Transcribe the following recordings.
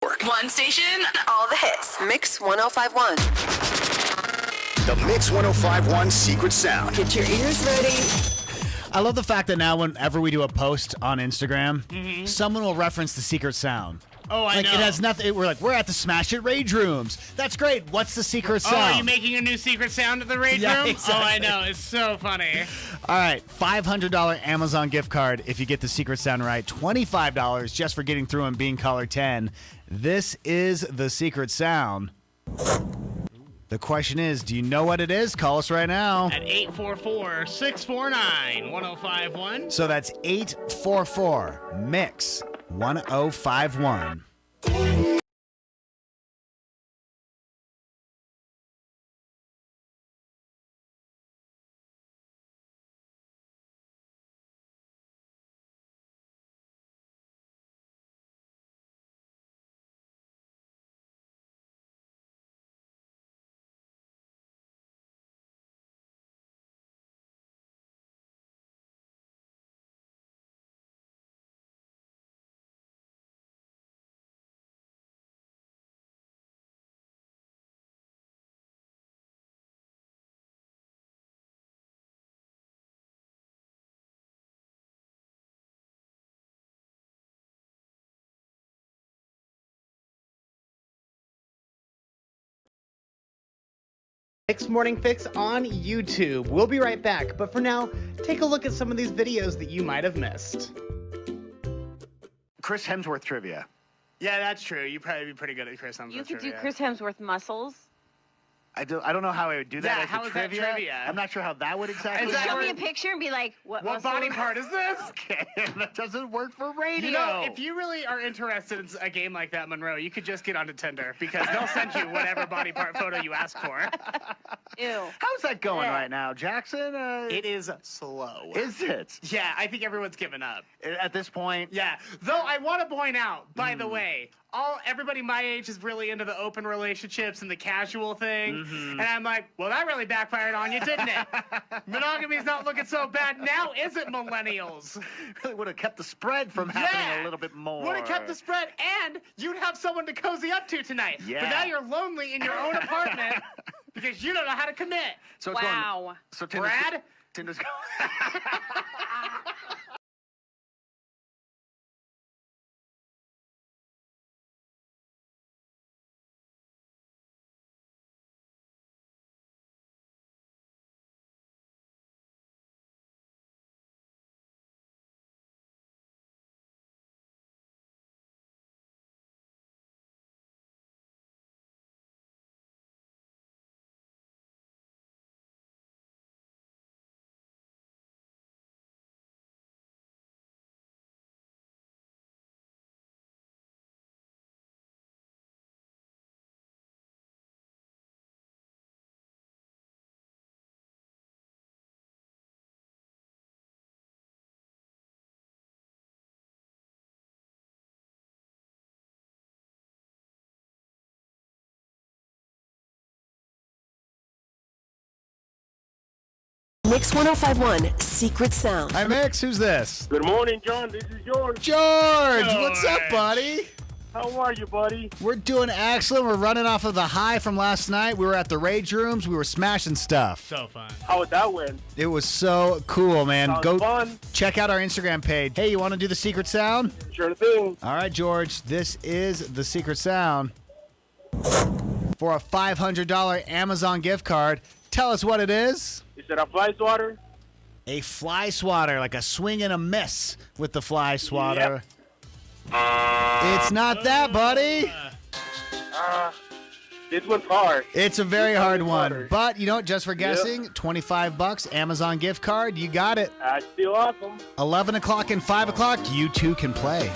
One station, all the hits. Mix 1051. The Mix 1051 Secret Sound. Get your ears ready. I love the fact that now whenever we do a post on Instagram, someone will reference the secret sound. Oh, I know. It has nothing. We're at the Smash It Rage Rooms. That's great. What's the secret sound? Oh, are you making a new secret sound at the Rage Yeah, Room? exactly. Oh, I know. It's so funny. All right, $500 Amazon gift card if you get the secret sound right. $25 just for getting through and being caller 10. This is the secret sound. The question is, do you know what it is? Call us right now. At 844-649-1051. So that's 844-MIX-1051. Mix Morning Fix on YouTube. We'll be right back, but for now, take a look at some of these videos that you might have missed. Chris Hemsworth trivia. Yeah, that's true. You'd probably be pretty good at Chris Hemsworth. You could do trivia. Chris Hemsworth muscles. I don't know how I would do that Yeah, as how a is that trivia. trivia? I'm not sure how that would exactly Is that Show where- me a picture and be like, what What muscle? body part is this? Okay, that doesn't work for radio. You know, if you really are interested in a game like that, Monroe, you could just get onto Tinder because they'll send you whatever body part photo you ask for. Ew. How's that going Yeah. right now, Jackson? It is slow. Is it? Yeah, I think everyone's given up. At this point? Yeah, though I want to point out, by the way, everybody my age is really into the open relationships and the casual thing, and I'm like, well, that really backfired on you, didn't it? Monogamy's not looking so bad now, is it, millennials? Really would have kept the spread from happening a little bit more. Would have kept the spread, and you'd have someone to cozy up to tonight. Yeah. But now you're lonely in your own apartment because you don't know how to commit. So it's Wow. Going, so Tinder's, Brad? Tinder's going. Mix 1051 Secret Sound. Hi, Mix. Who's this? Good morning, John. This is George. George. What's up, buddy? How are you, buddy? We're doing excellent. We're running off of the high from last night. We were at the Rage Rooms. We were smashing stuff. So fun. How would that win? It was so cool, man. Sounds Go fun. check out our Instagram page. Hey, you want to do the secret sound? Sure thing. All right, George. This is the secret sound for a $500 Amazon gift card. Tell us what it is. Is it a fly swatter? A fly swatter, like a swing and a miss with the fly swatter. It's not that, buddy. This one's hard. It's a very This hard one's one. harder. But, you know, just for guessing, $25 Amazon gift card. You got it. That's still awesome. 11 o'clock and 5 o'clock, you too can play.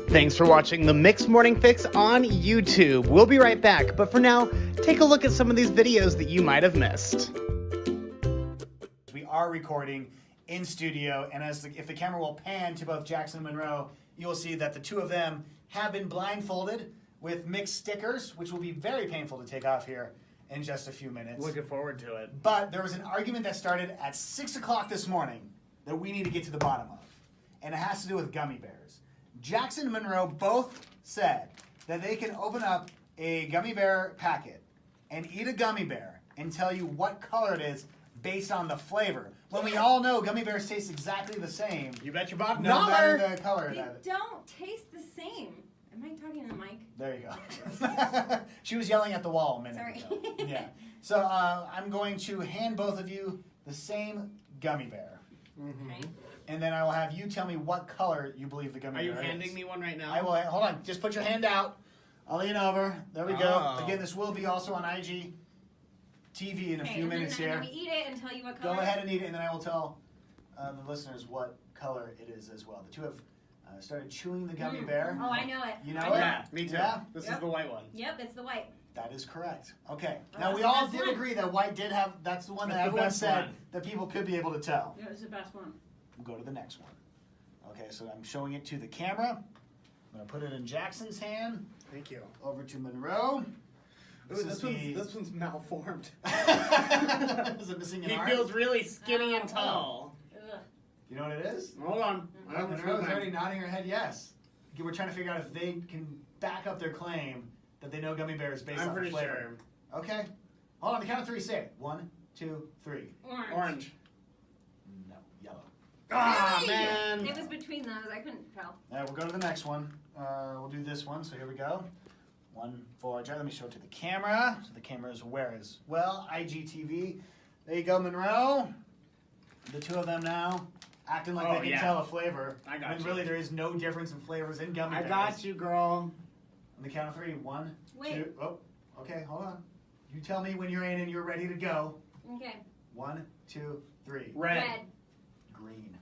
Thanks for watching the Mix Morning Fix on YouTube. We'll be right back, but for now, take a look at some of these videos that you might have missed. We are recording in studio, and if the camera will pan to both Jackson and Monroe, you will see that the two of them have been blindfolded with mixed stickers, which will be very painful to take off here in just a few minutes. Looking forward to it. But there was an argument that started at 6 o'clock this morning that we need to get to the bottom of, and it has to do with gummy bears. Jackson and Monroe both said that they can open up a gummy bear packet and eat a gummy bear and tell you what color it is based on the flavor. When we all know gummy bears taste exactly the same. You bet your bottom No matter dollar. the color. They don't taste the same. Am I talking to the mic? There you go. She was yelling at the wall a minute Sorry. ago. Yeah. So I'm going to hand both of you the same gummy bear. Okay. And then I will have you tell me what color you believe the gummy Are you bear is. handing me one right now? I will. Hold on. Just put your hand out. I'll lean over. There we go. Oh. Again, this will be also on IG TV in a few minutes I'm here. going to eat it and tell you what color. Go ahead and eat it, and then I will tell the listeners what color it is as well. The two have started chewing the gummy bear. Oh, I know it. You know I it? Yeah, me too. Yeah? This is Yep. the white one. Yep, it's the white. That is correct. Okay. Well, Now, that's we the all best did one. agree that white did have, that's the one that That's the everyone best said one. that people could be able to tell. It was the best one. We'll go to the next one. Okay, so I'm showing it to the camera. I'm going to put it in Jackson's hand. Thank you. Over to Monroe. Ooh, this one's malformed. Is it missing an He arm? feels really skinny and Oh. tall. Ugh. You know what it is? Hold on. I Well, have to Monroe's show already mine. nodding her head yes. Okay, we're trying to figure out if they can back up their claim that they know gummy bears based I'm on the pretty flavor. sure. Okay. Hold on, the count of three, say it. 1, 2, 3. Orange. Orange. No, yellow. Ah, Really? man. It was between those. I couldn't tell. All right, we'll go to the next one. We'll do this one. So here we go. 1 for Jared. Let me show it to the camera. So the camera is aware as well. IGTV. There you go, Monroe. The two of them now acting like Oh, they can yeah. tell a flavor. I got when you. really there is no difference in flavors in gummy I bears. got you, girl. On the count of 3. 1, Wait. 2. Oh, okay. Hold on. You tell me when you're in and you're ready to go. Okay. 1, 2, 3. Red. Green.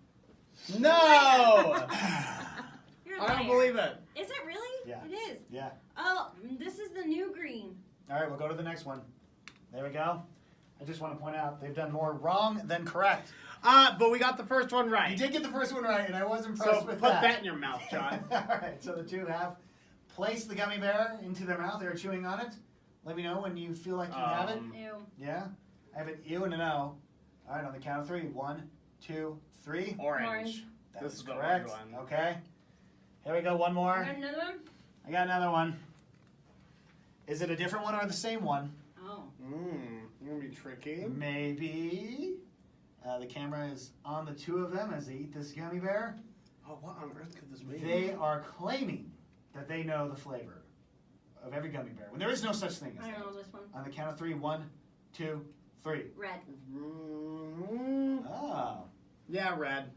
No! You're a I don't liar. believe it. Is it really? Yeah. It is. Yeah. Oh, this is the new green. All right, we'll go to the next one. There we go. I just want to point out they've done more wrong than correct. But we got the first one right. You did get the first one right, and I was impressed So with put that. that in your mouth, John. All right, so the two have placed the gummy bear into their mouth. They're chewing on it. Let me know when you feel like you have it. Ew. Yeah? I have an ew and an O. All right, on the count of 3. 1, 2, 3. Orange. Orange. That This is is the correct. orange one. Okay. Here we go. One more. Got another one? I got another one. Is it a different one or the same one? Oh. You're gonna be tricky. Maybe. The camera is on the two of them as they eat this gummy bear. Oh, what on earth could this be? They are claiming that they know the flavor of every gummy bear when there is no such thing as I that. don't know this one. On the count of 3. 1, 2, 3. Red. Oh. Yeah, red.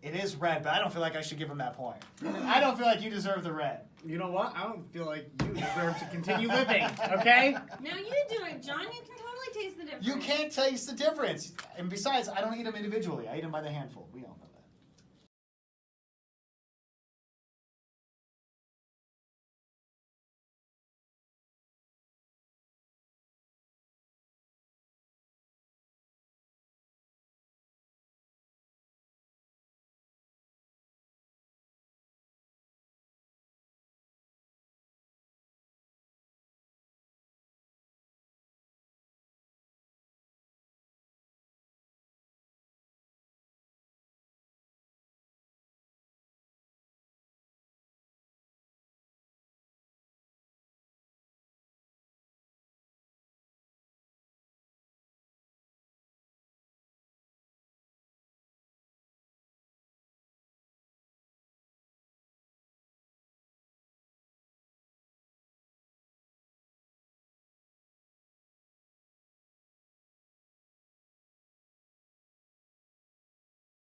It is red, but I don't feel like I should give him that point. I don't feel like you deserve the red. You know what? I don't feel like you deserve to continue living, okay? No, you do it, John. You can totally taste the difference. You can't taste the difference. And besides, I don't eat them individually. I eat them by the handful. We all know that.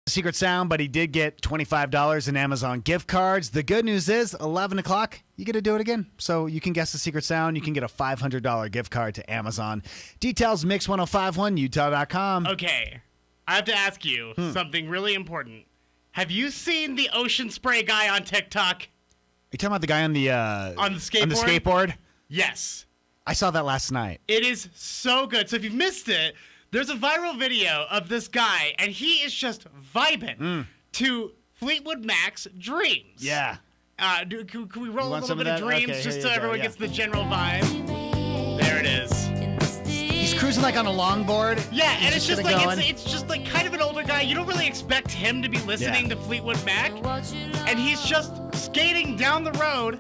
Secret sound, but he did get $25 in Amazon gift cards. The good news is, 11 o'clock, you get to do it again. So you can guess the secret sound. You can get a $500 gift card to Amazon. Details, mix1051utah.com. Okay, I have to ask you something really important. Have you seen the ocean spray guy on TikTok? You talking about the guy on the skateboard? On the skateboard? Yes. I saw that last night. It is so good. So if you've missed it, there's a viral video of this guy, and he is just vibing to Fleetwood Mac's Dreams. Yeah. Can we roll a want little some bit of of that? Dreams Okay, just here so you go, everyone yeah. gets the general vibe? There it is. He's cruising like on a longboard. Yeah, He's and it's just kinda like going. it's just like kind of an older guy. You don't really expect him to be listening to Fleetwood Mac, and he's just skating down the road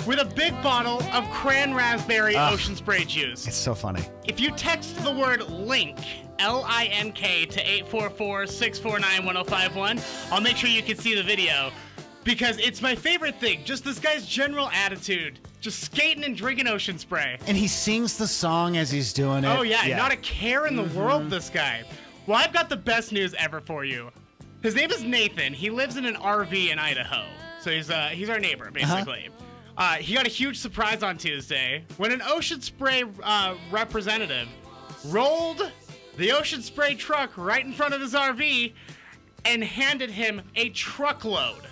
with a big bottle of cran raspberry ocean spray juice. It's so funny. If you text the word LINK, L-I-N-K, to 844-649-1051, I'll make sure you can see the video. Because it's my favorite thing. Just this guy's general attitude. Just skating and drinking ocean spray. And he sings the song as he's doing it. Oh, yeah. Not a care in the world, this guy. Well, I've got the best news ever for you. His name is Nathan. He lives in an RV in Idaho. So he's our neighbor, basically. He got a huge surprise on Tuesday when an ocean spray representative rolled the ocean spray truck right in front of his RV and handed him a truckload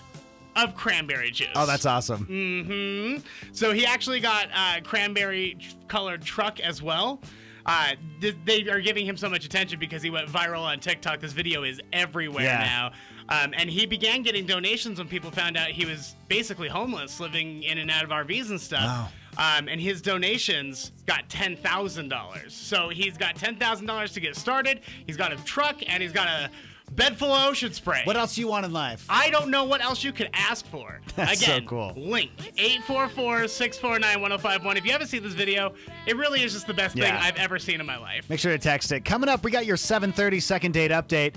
of cranberry juice. Oh, that's awesome. Mm-hmm. So he actually got a cranberry-colored truck as well. They are giving him so much attention because he went viral on TikTok. This video is everywhere now. And he began getting donations when people found out he was basically homeless, living in and out of RVs and stuff. Wow. And his donations got $10,000. So he's got $10,000 to get started. He's got a truck, and he's got a bed full of ocean spray. What else do you want in life? I don't know what else you could ask for. That's Again, so cool. Link 844-649-1051. If you haven't seen this video, it really is just the best thing I've ever seen in my life. Make sure to text it. Coming up, we got your 7:30 second date update.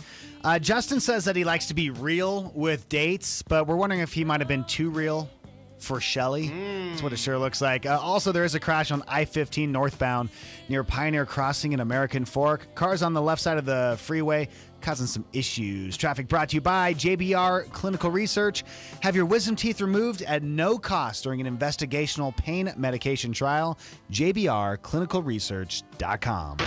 Justin says that he likes to be real with dates, but we're wondering if he might have been too real for Shelly. That's what it sure looks like. Also, there is a crash on I-15 northbound near Pioneer Crossing in American Fork. Cars on the left side of the freeway causing some issues. Traffic brought to you by JBR Clinical Research. Have your wisdom teeth removed at no cost during an investigational pain medication trial. JBRClinicalResearch.com.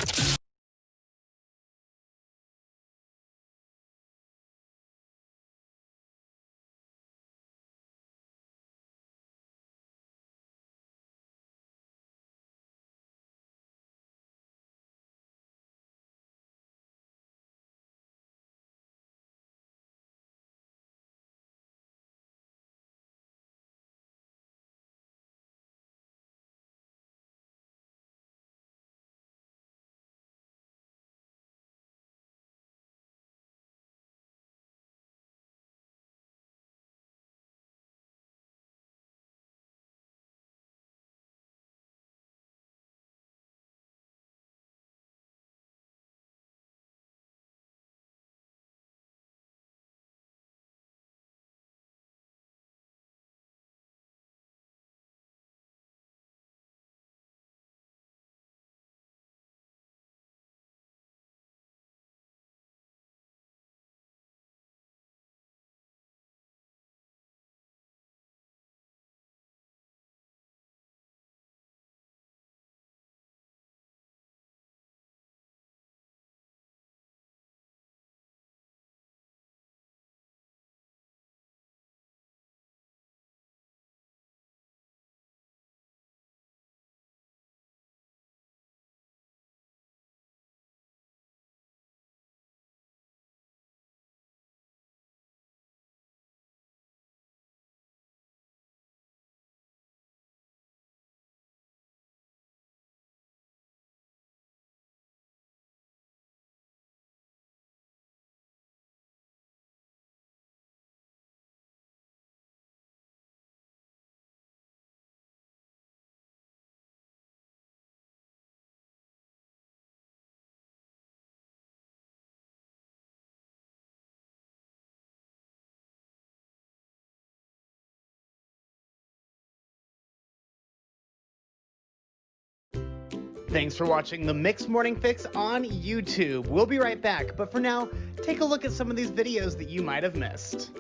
Thanks for watching the Mixed Morning Fix on YouTube. We'll be right back, but for now, take a look at some of these videos that you might have missed.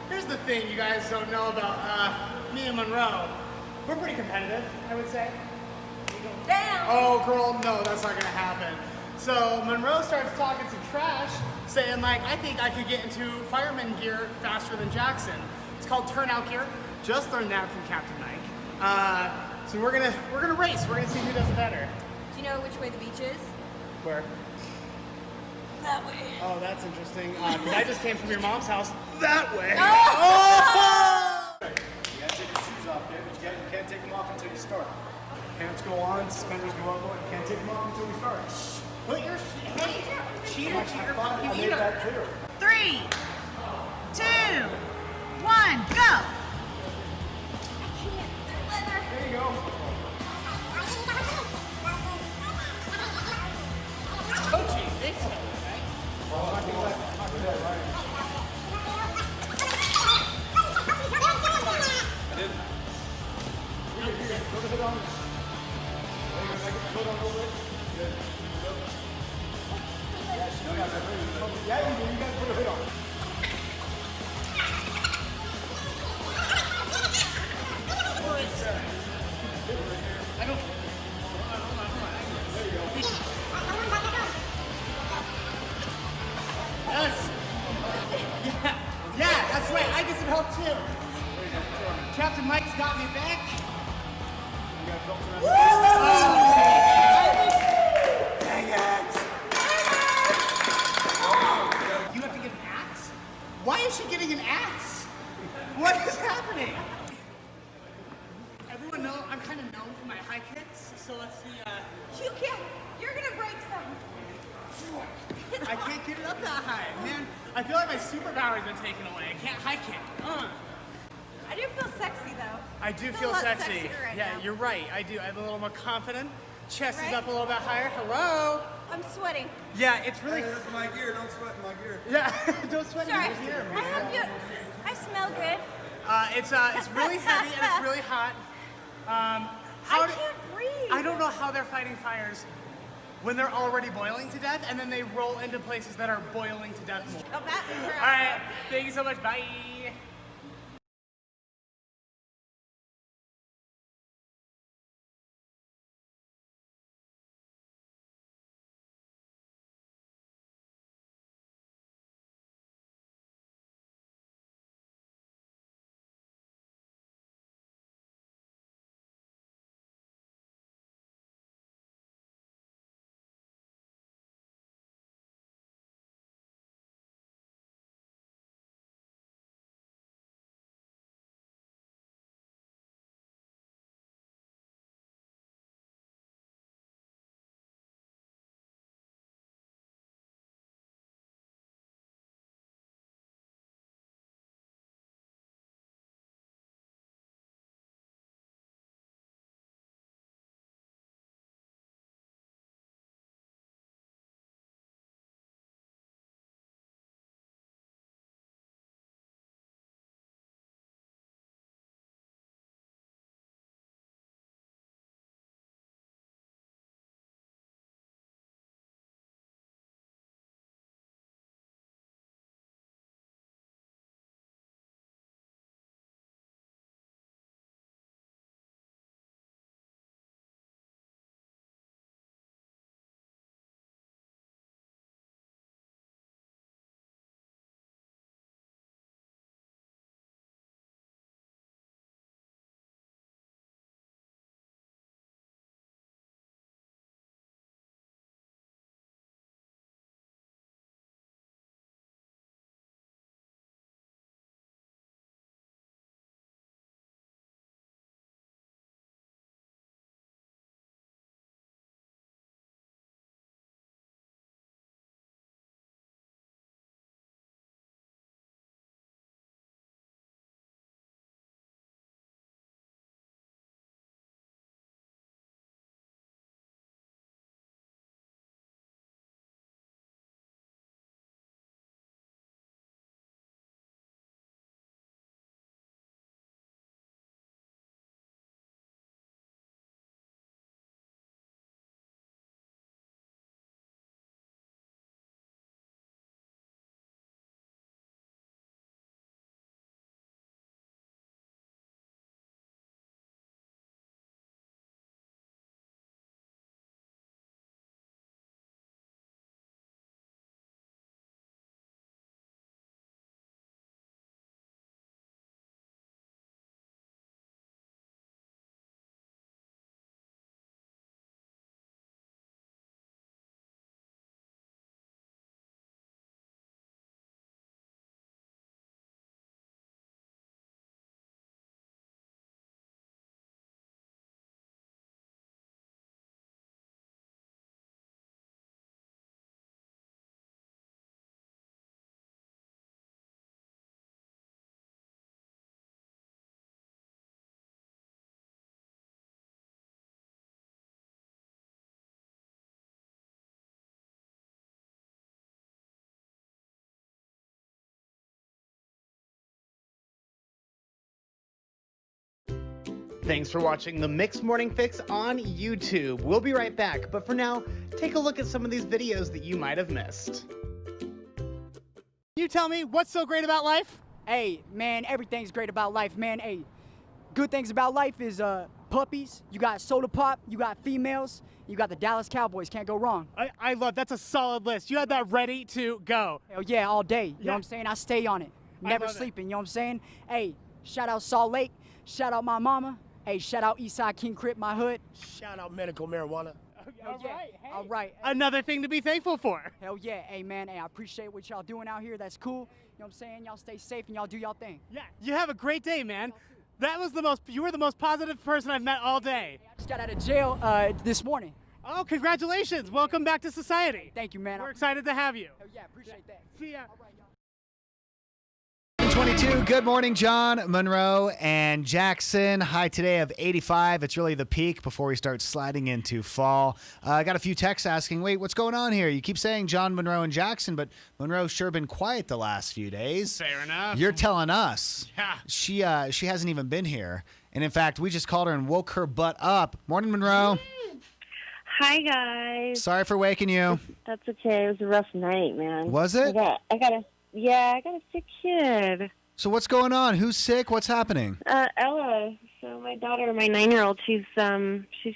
Here's the thing you guys don't know about me and Monroe. We're pretty competitive, I would say. Damn! Oh, girl, no, that's not gonna happen. So Monroe starts talking some trash, saying like, I think I could get into fireman gear faster than Jackson. It's called turnout gear. Just learned that from Captain Mike. So we're gonna race. We're gonna see who does it better. Do you know which way the beach is? Where? That way. Oh, that's interesting. 'Cause I just came from your mom's house that way. You gotta take your shoes off, Dave, but you can't take them off until you start. Pants go on, suspenders go up, you can't take them off until we start. Put your cheater, pumpkin I made eater. that clear. 3, 2, 1, go! There you go. Coaching, thanks. Yeah, you do. You gotta put a hood on. Yes. Yeah, that's right. I get some help too. Captain Mike's got me back. Dang it! You have to get an axe? Why is she getting an axe? What is happening? Everyone know I'm kind of known for my high kicks, so let's see. You can't. You're gonna break some. I can't get it up that high, man. I feel like my superpower's been taken away. I can't high kick. I do feel sexy though. I do a feel lot sexy. sexier right Yeah, now. you're right. I do. I'm a little more confident. Chest is Right? up a little bit higher. Hello. I'm sweating. Yeah, it's really. This is my gear. Don't sweat my gear. Yeah, don't sweat Sorry. in here, I man. hope you. I smell good. It's really heavy and it's really hot. I How can't breathe. I don't know how they're fighting fires when they're already boiling to death, and then they roll into places that are boiling to death more. Come back. All right, thank you so much. Bye. Thanks for watching the Mixed Morning Fix on YouTube. We'll be right back, but for now, take a look at some of these videos that you might have missed. You tell me what's so great about life? Hey, man, everything's great about life, man. Hey, good things about life is puppies. You got soda pop. You got females. You got the Dallas Cowboys. Can't go wrong. I love that's a solid list. You had that ready to go. Hell yeah, all day. You know what I'm saying? I stay on it. Never love it. sleeping. You know what I'm saying? Hey, shout out Salt Lake. Shout out my mama. Hey, shout out Eastside King Crip, my hood. Shout out medical marijuana. Hell yeah. All right. Another thing to be thankful for. Hell yeah. Hey, man. Hey, I appreciate what y'all doing out here. That's cool. You know what I'm saying? Y'all stay safe and y'all do y'all thing. Yeah. You have a great day, man. You were the most positive person I've met all day. I just got out of jail this morning. Oh, congratulations. Welcome back to society. Thank you, man. We're excited to have you. Hell yeah, appreciate that. See ya. 22. Good morning, John, Monroe, and Jackson. High today of 85. It's really the peak before we start sliding into fall. I got a few texts asking, wait, what's going on here? You keep saying John, Monroe, and Jackson, but Monroe's sure been quiet the last few days. Fair enough. You're telling us. Yeah. She hasn't even been here. And in fact, we just called her and woke her butt up. Morning, Monroe. Hi, guys. Sorry for waking you. That's okay. It was a rough night, man. Was it? I got a sick kid. So what's going on? Who's sick? What's happening? Ella. So my daughter, my 9-year-old, she's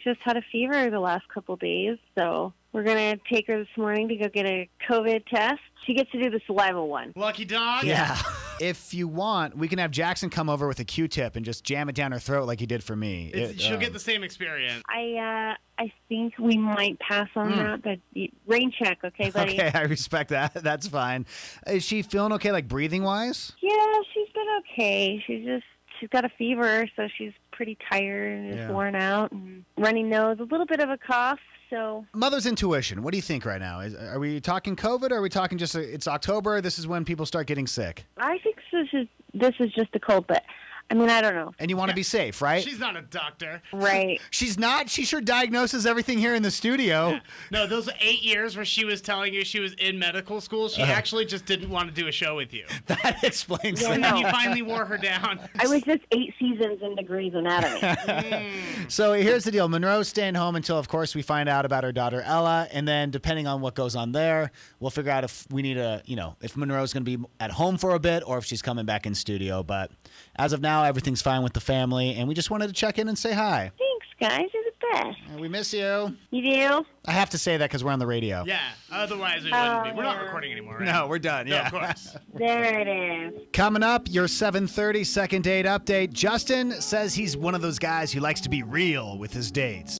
just had a fever the last couple days. So we're gonna take her this morning to go get a COVID test. She gets to do the saliva one. Lucky dog. Yeah. If you want, we can have Jackson come over with a Q-tip and just jam it down her throat like he did for me. She'll get the same experience. I think we might pass on that, but rain check, okay, buddy? Okay, I respect that. That's fine. Is she feeling okay, like breathing-wise? Yeah, she's been okay. She's got a fever, so she's pretty tired and just worn out, and runny nose, a little bit of a cough. So, Mother's intuition. What do you think right now? Are we talking COVID, or are we talking just it's October? This is when people start getting sick. I think this is just a cold, but I mean, I don't know. And you want to be safe, right? She's not a doctor. Right. She's not. She sure diagnoses everything here in the studio. Yeah. No, those 8 years where she was telling you she was in medical school, she actually just didn't want to do a show with you. That explains And that. then you finally wore her down. I was just 8 seasons into Grey's Anatomy. So here's the deal. Monroe's staying home until, of course, we find out about her daughter, Ella. And then depending on what goes on there, we'll figure out if we need if Monroe's going to be at home for a bit or if she's coming back in studio. But as of now, everything's fine with the family. And we just wanted to check in and say hi. Thanks, guys. You're the best. We miss you. You do? I have to say that because we're on the radio. Yeah, otherwise we wouldn't be. We're not recording anymore, right? No, we're done. Yeah. No, of course. There it is. Coming up, your 7:30 second date update. Justin says he's one of those guys who likes to be real with his dates.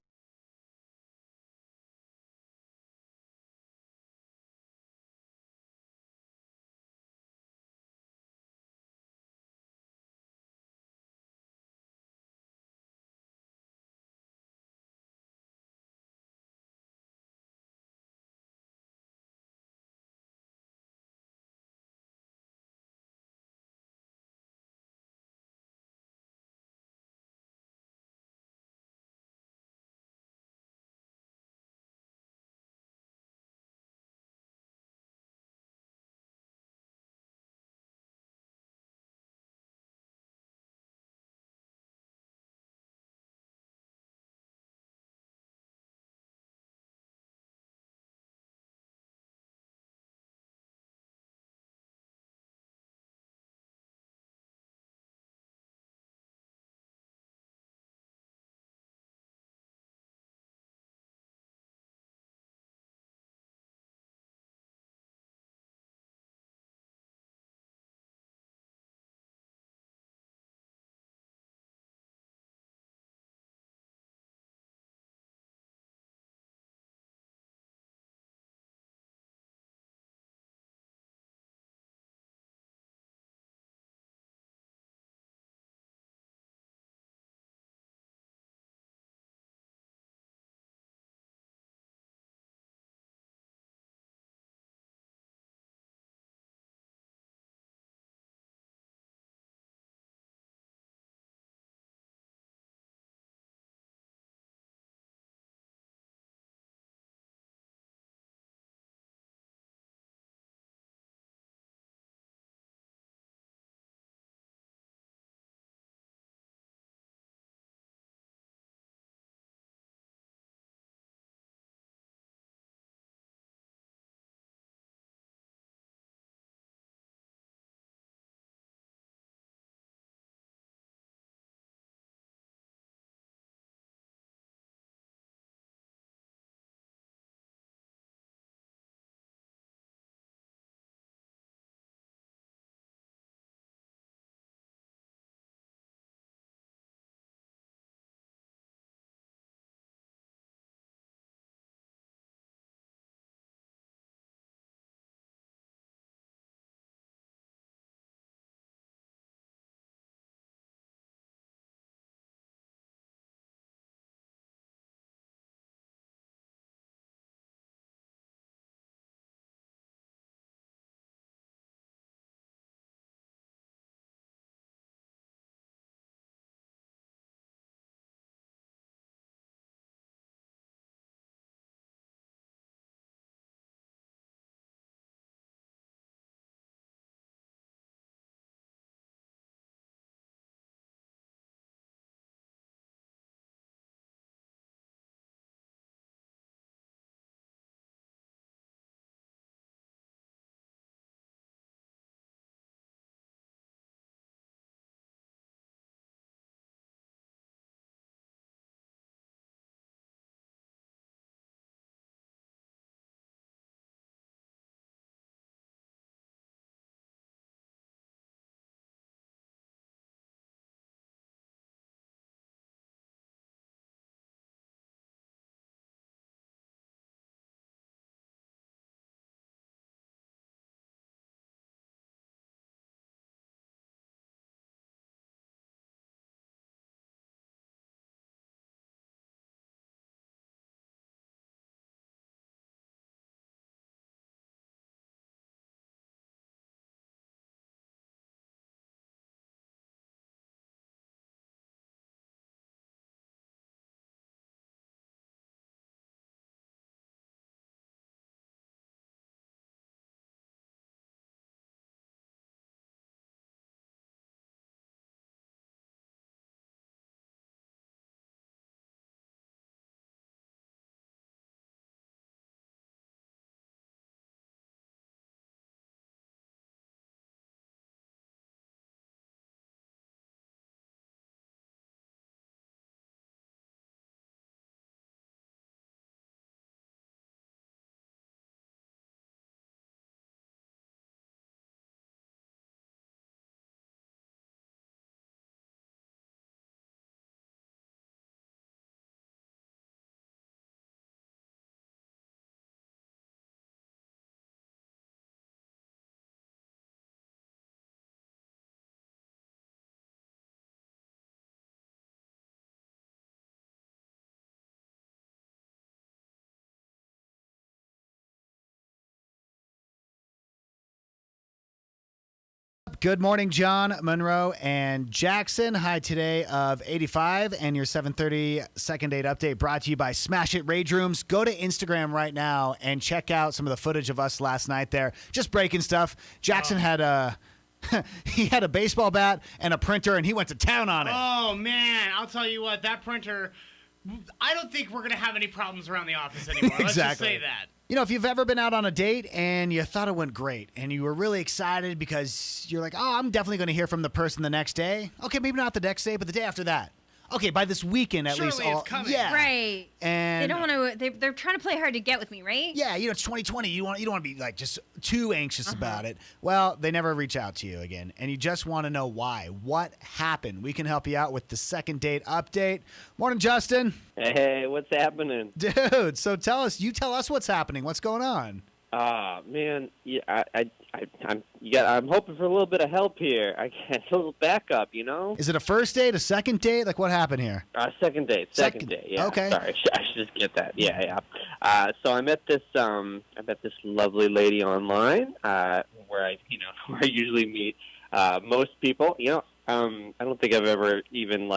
Good morning, John, Monroe, and Jackson. Hi today of 85 and your 7:30 second date update brought to you by Smash It Rage Rooms. Go to Instagram right now and check out some of the footage of us last night there, just breaking stuff. Jackson had he had a baseball bat and a printer, and he went to town on it. Oh, man. I'll tell you what, that printer, I don't think we're going to have any problems around the office anymore. Let's just say that. You know, if you've ever been out on a date and you thought it went great and you were really excited because you're like, oh, I'm definitely going to hear from the person the next day. Okay, maybe not the next day, but the day after that. Okay, by this weekend at least. Surely it's coming. Yeah. Right. And they don't want to. They're trying to play hard to get with me, right? yeah, you know, it's 2020. You don't want to be like just too anxious about it. Well, they never reach out to you again, and you just want to know why. What happened? We can help you out with the second date update. Morning, Justin. Hey, what's happening? Dude, so tell us what's happening. What's going on? Man, yeah, I'm hoping for a little bit of help here. I get a little backup, you know. Is it a first date, a second date? Like, what happened here? Second date. Yeah. Okay. Sorry, I should just get that. Yeah. So I met this lovely lady online, where I usually meet most people. You know, I don't think I've ever even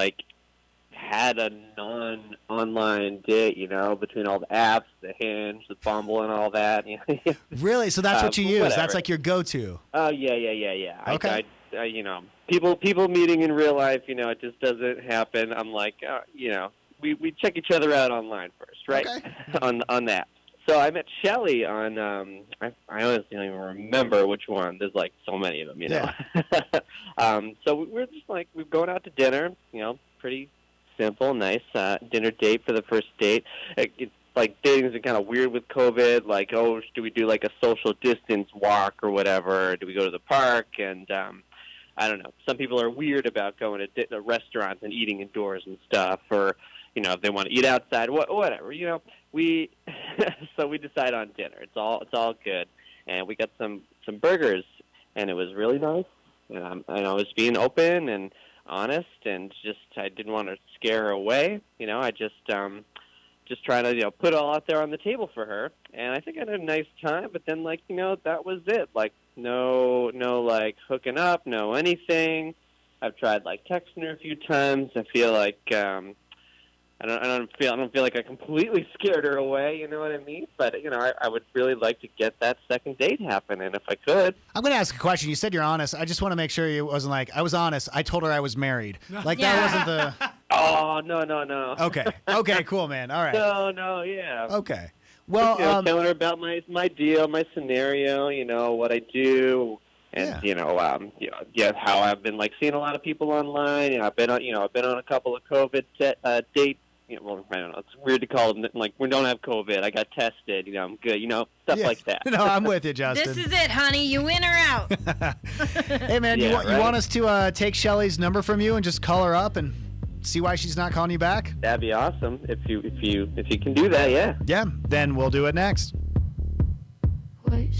had a non-online date, you know, between all the apps, the Hinge, the Bumble, and all that. Really? So that's what you use? Whatever. That's like your go-to? Oh, yeah. Okay. I you know, people meeting in real life, you know, it just doesn't happen. I'm like, you know, we check each other out online first, right? Okay. on that. So I met Shelly on, I honestly don't even remember which one. There's like so many of them, you know. Yeah. So we're just we're going out to dinner, you know, pretty simple, nice dinner date for the first date. It's like dating's been kind of weird with COVID. Like, oh, do we do like a social distance walk or whatever? Do we go to the park? And I don't know. Some people are weird about going to restaurants and eating indoors and stuff, or you know, if they want to eat outside, whatever. You know, so we decide on dinner. It's all good, and we got some burgers, and it was really nice. And I was being open and honest, and I didn't want to scare her away. You know, I just trying to put it all out there on the table for her, and I think I had a nice time. But then that was it. Like no hooking up, no anything. I've tried texting her a few times. I feel like I don't feel like I completely scared her away. You know what I mean? But I would really like to get that second date happening if I could. I'm going to ask a question. You said you're honest. I just want to make sure you wasn't like, I was honest. I told her I was married. That wasn't the... Oh, no. Okay, cool, man. All right. No, yeah. Okay. Well, telling her about my deal, my scenario, what I do, and how I've been seeing a lot of people online. I've been on a couple of COVID dates. Well, I don't know. It's weird to call them we don't have COVID. I got tested. I'm good. Stuff like that. No, I'm with you, Justin. This is it, honey. You in or out? Hey, man, you want us to take Shelly's number from you and just call her up and see why she's not calling you back? That'd be awesome if you can do that. Yeah. Yeah. Then we'll do it next. Wait,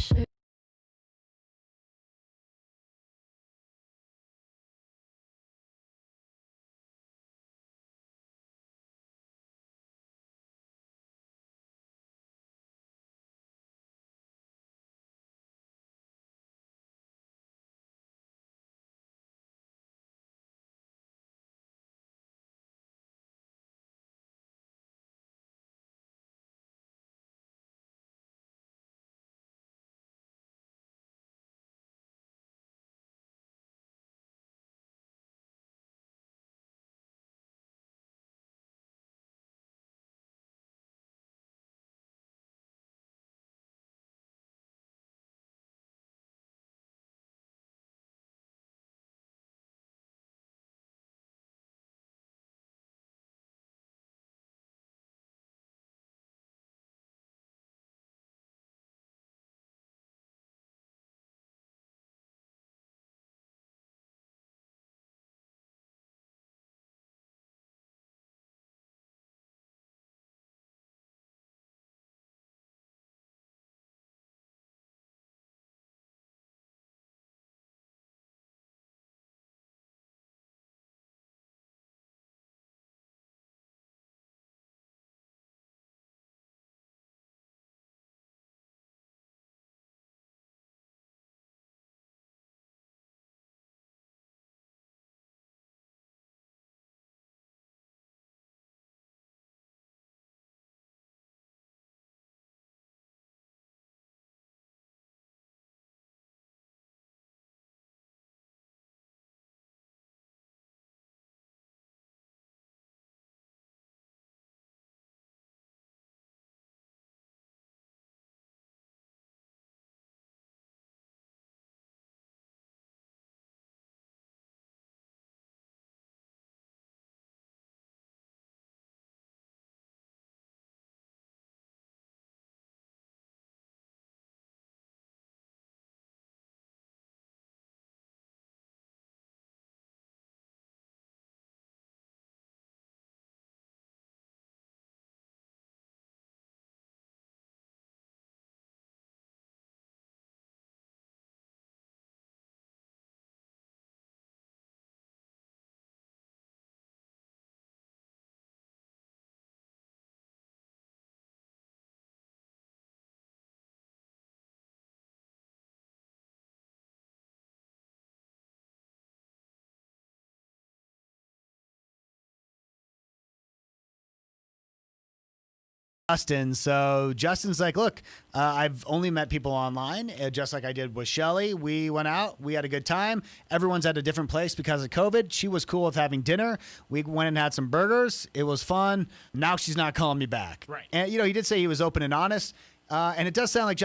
Justin. So Justin's like, look, I've only met people online, just like I did with Shelly. We went out. We had a good time. Everyone's at a different place because of COVID. She was cool with having dinner. We went and had some burgers. It was fun. Now she's not calling me back. Right. And, he did say he was open and honest. And it does sound like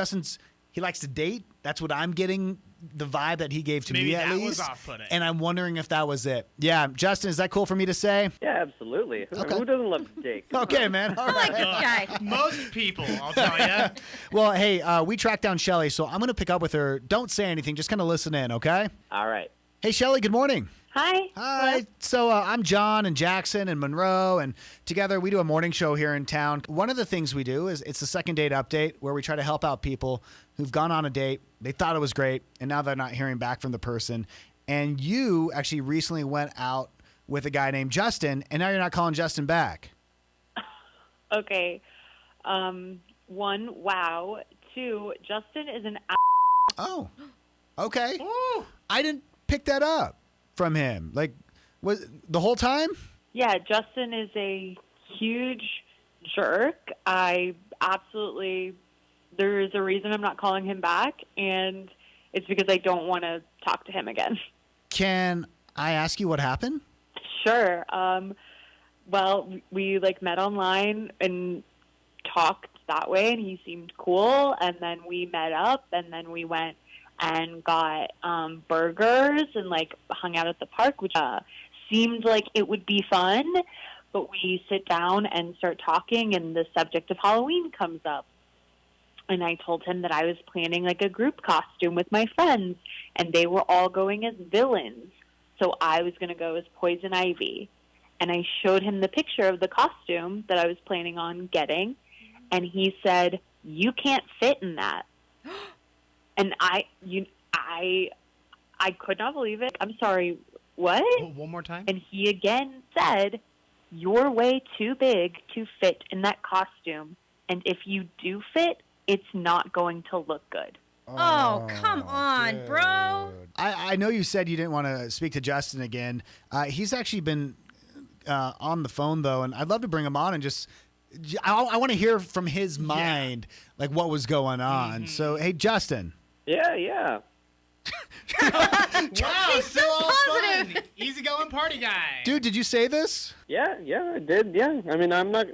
he likes to date. That's what I'm getting, the vibe that he gave to Maybe me at that least. was off-putting. And I'm wondering if that was it. Yeah, Justin, is that cool for me to say? Yeah, absolutely. Okay. Who doesn't love to date? Come Okay, on. man. All I like right. this guy. Most people, I'll tell you. Well, hey, we tracked down Shelly, so I'm going to pick up with her. Don't say anything. Just kind of listen in, okay? All right. Hey, Shelly, good morning. Hi. Hi. So I'm John and Jackson and Monroe, and together we do a morning show here in town. One of the things we do is it's the second date update where we try to help out people who've gone on a date. They thought it was great, and now they're not hearing back from the person. And you actually recently went out with a guy named Justin, and now you're not calling Justin back. Okay. One, wow. Two, Justin is an Oh, okay. I didn't pick that up from him. Like, was the whole time? Yeah, Justin is a huge jerk. There is a reason I'm not calling him back, and it's because I don't want to talk to him again. Can I ask you what happened? Sure. Well, we met online and talked that way, and he seemed cool, and then we met up, and then we went and got burgers and hung out at the park, which seemed like it would be fun. But we sit down and start talking, and the subject of Halloween comes up. And I told him that I was planning a group costume with my friends, and they were all going as villains. So I was going to go as Poison Ivy. And I showed him the picture of the costume that I was planning on getting, and he said, "You can't fit in that." And I could not believe it. I'm sorry, what? One more time? And he again said, "You're way too big to fit in that costume. And if you do fit, it's not going to look good." Oh, come on, bro. I know you said you didn't want to speak to Justin again. He's actually been on the phone, though, and I'd love to bring him on and just I want to hear from his mind, what was going on. Mm-hmm. So, hey, Justin. Yeah. Wow, He's still so all positive. fun. Easygoing party guy. Dude, did you say this? Yeah, I did. Yeah, I mean, I'm not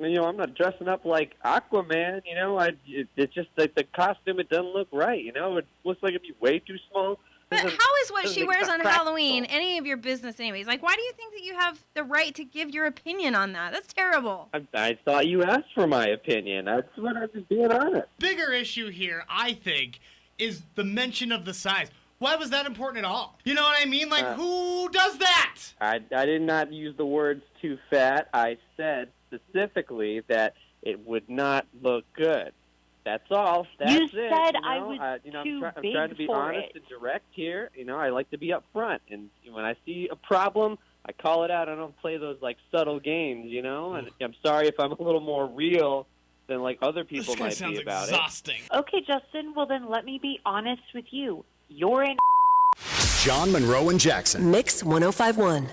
dressing up like Aquaman. It's just the costume. It doesn't look right. It looks like it'd be way too small. But how is what she wears on Halloween any of your business anyways? Why do you think that you have the right to give your opinion on that? That's terrible. I thought you asked for my opinion. That's what I was being honest. Bigger issue here, I think, is the mention of the size. Why was that important at all? You know what I mean? Who does that? I did not use the words too fat. I said specifically that it would not look good. That's all. That's You it. said I was I'm too I'm big trying to be for honest it. and direct here. I like to be up front. And when I see a problem, I call it out. I don't play those subtle games, And I'm sorry if I'm a little more real than other people This guy might sounds be about exhausting. Okay, Justin, well then let me be honest with you. You're an John, Monroe, and Jackson. Mix 1051.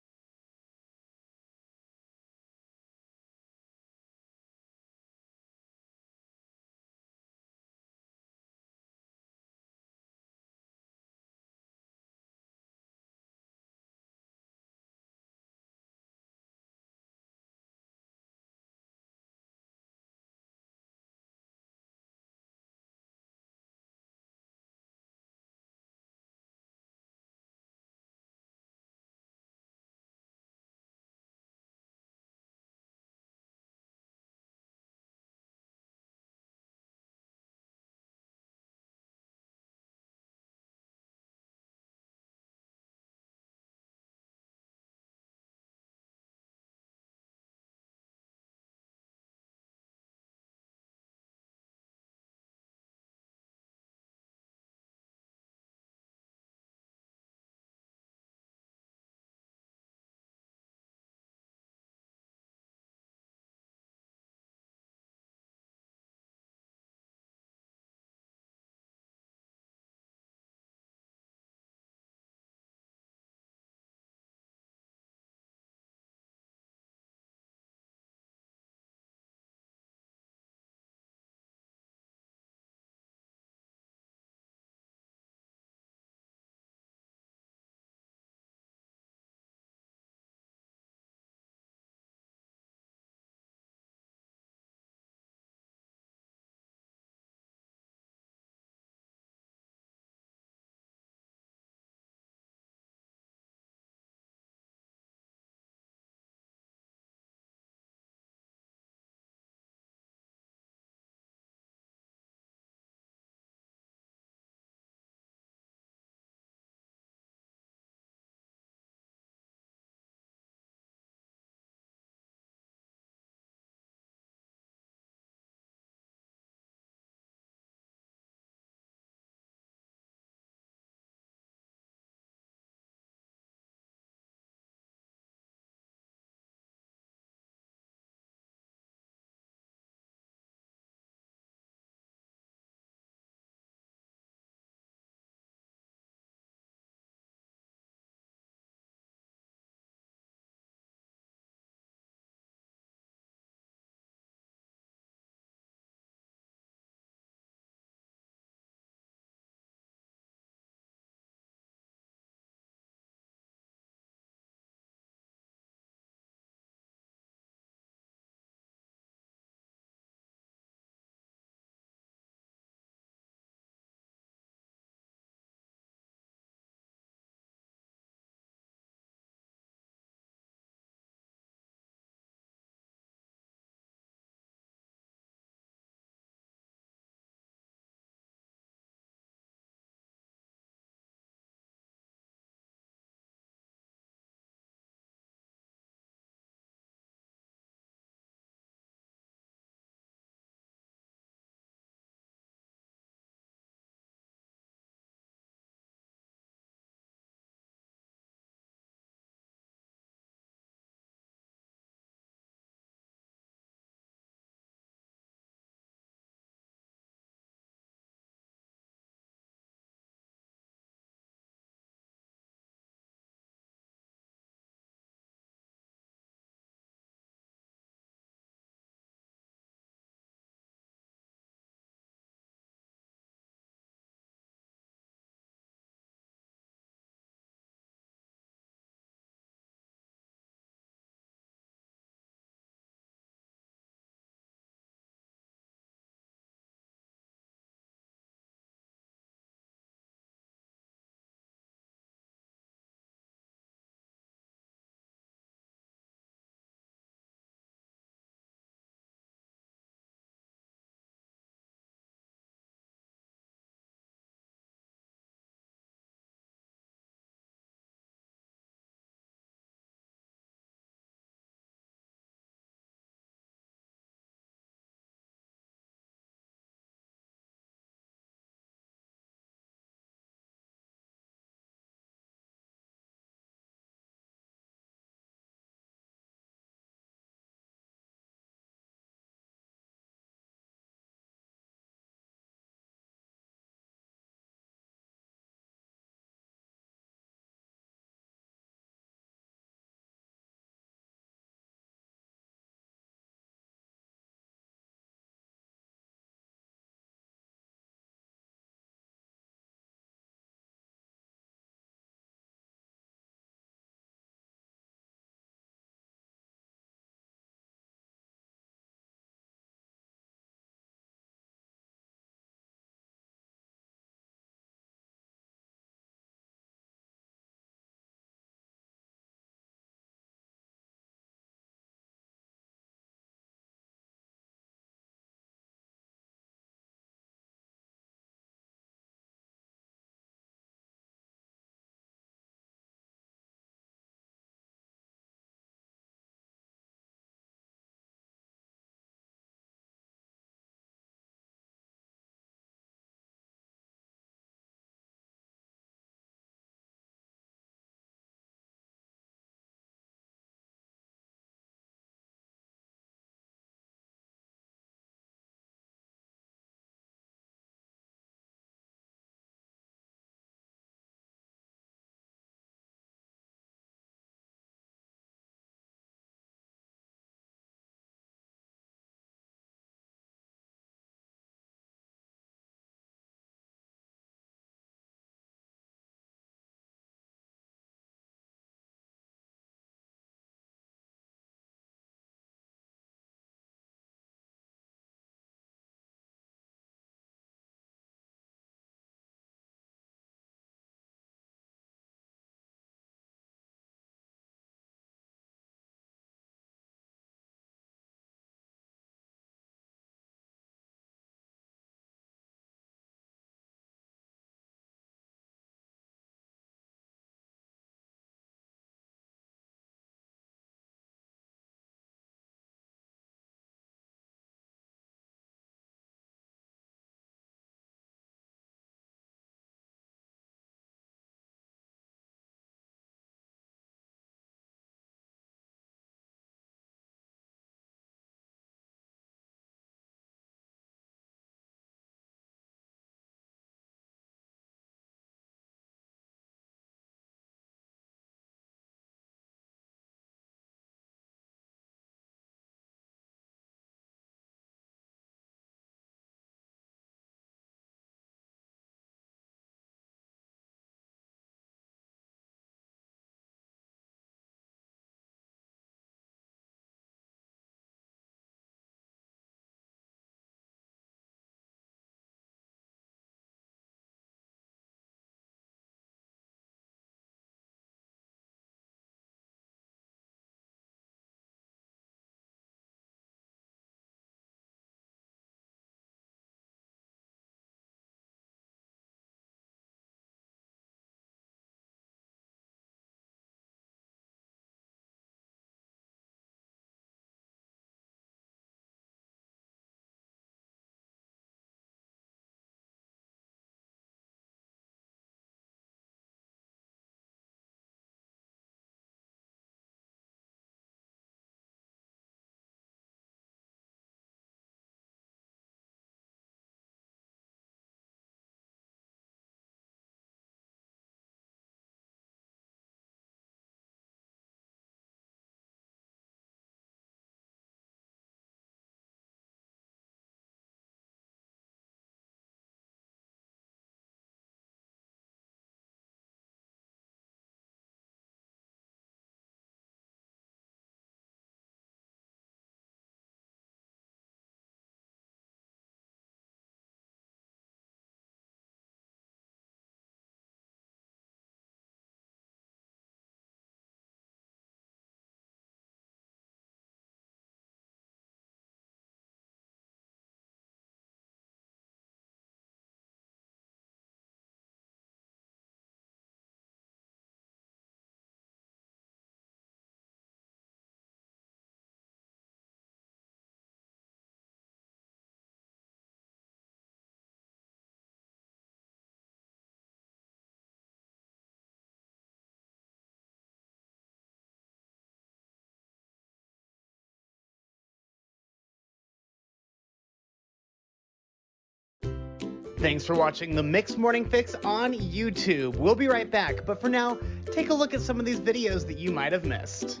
Thanks for watching the Mixed Morning Fix on YouTube. We'll be right back, but for now, take a look at some of these videos that you might have missed.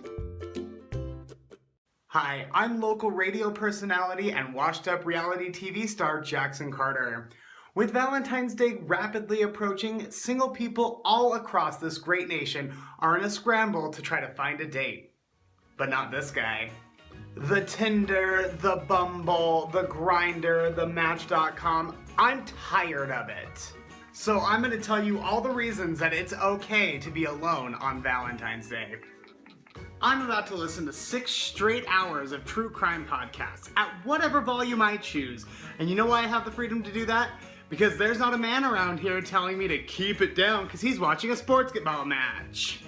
Hi, I'm local radio personality and washed-up reality TV star Jackson Carter. With Valentine's Day rapidly approaching, single people all across this great nation are in a scramble to try to find a date. But not this guy. The Tinder, the Bumble, the Grindr, the Match.com, I'm tired of it. So I'm going to tell you all the reasons that it's okay to be alone on Valentine's Day. I'm about to listen to 6 straight hours of true crime podcasts at whatever volume I choose. And you know why I have the freedom to do that? Because there's not a man around here telling me to keep it down because he's watching a sports ball match.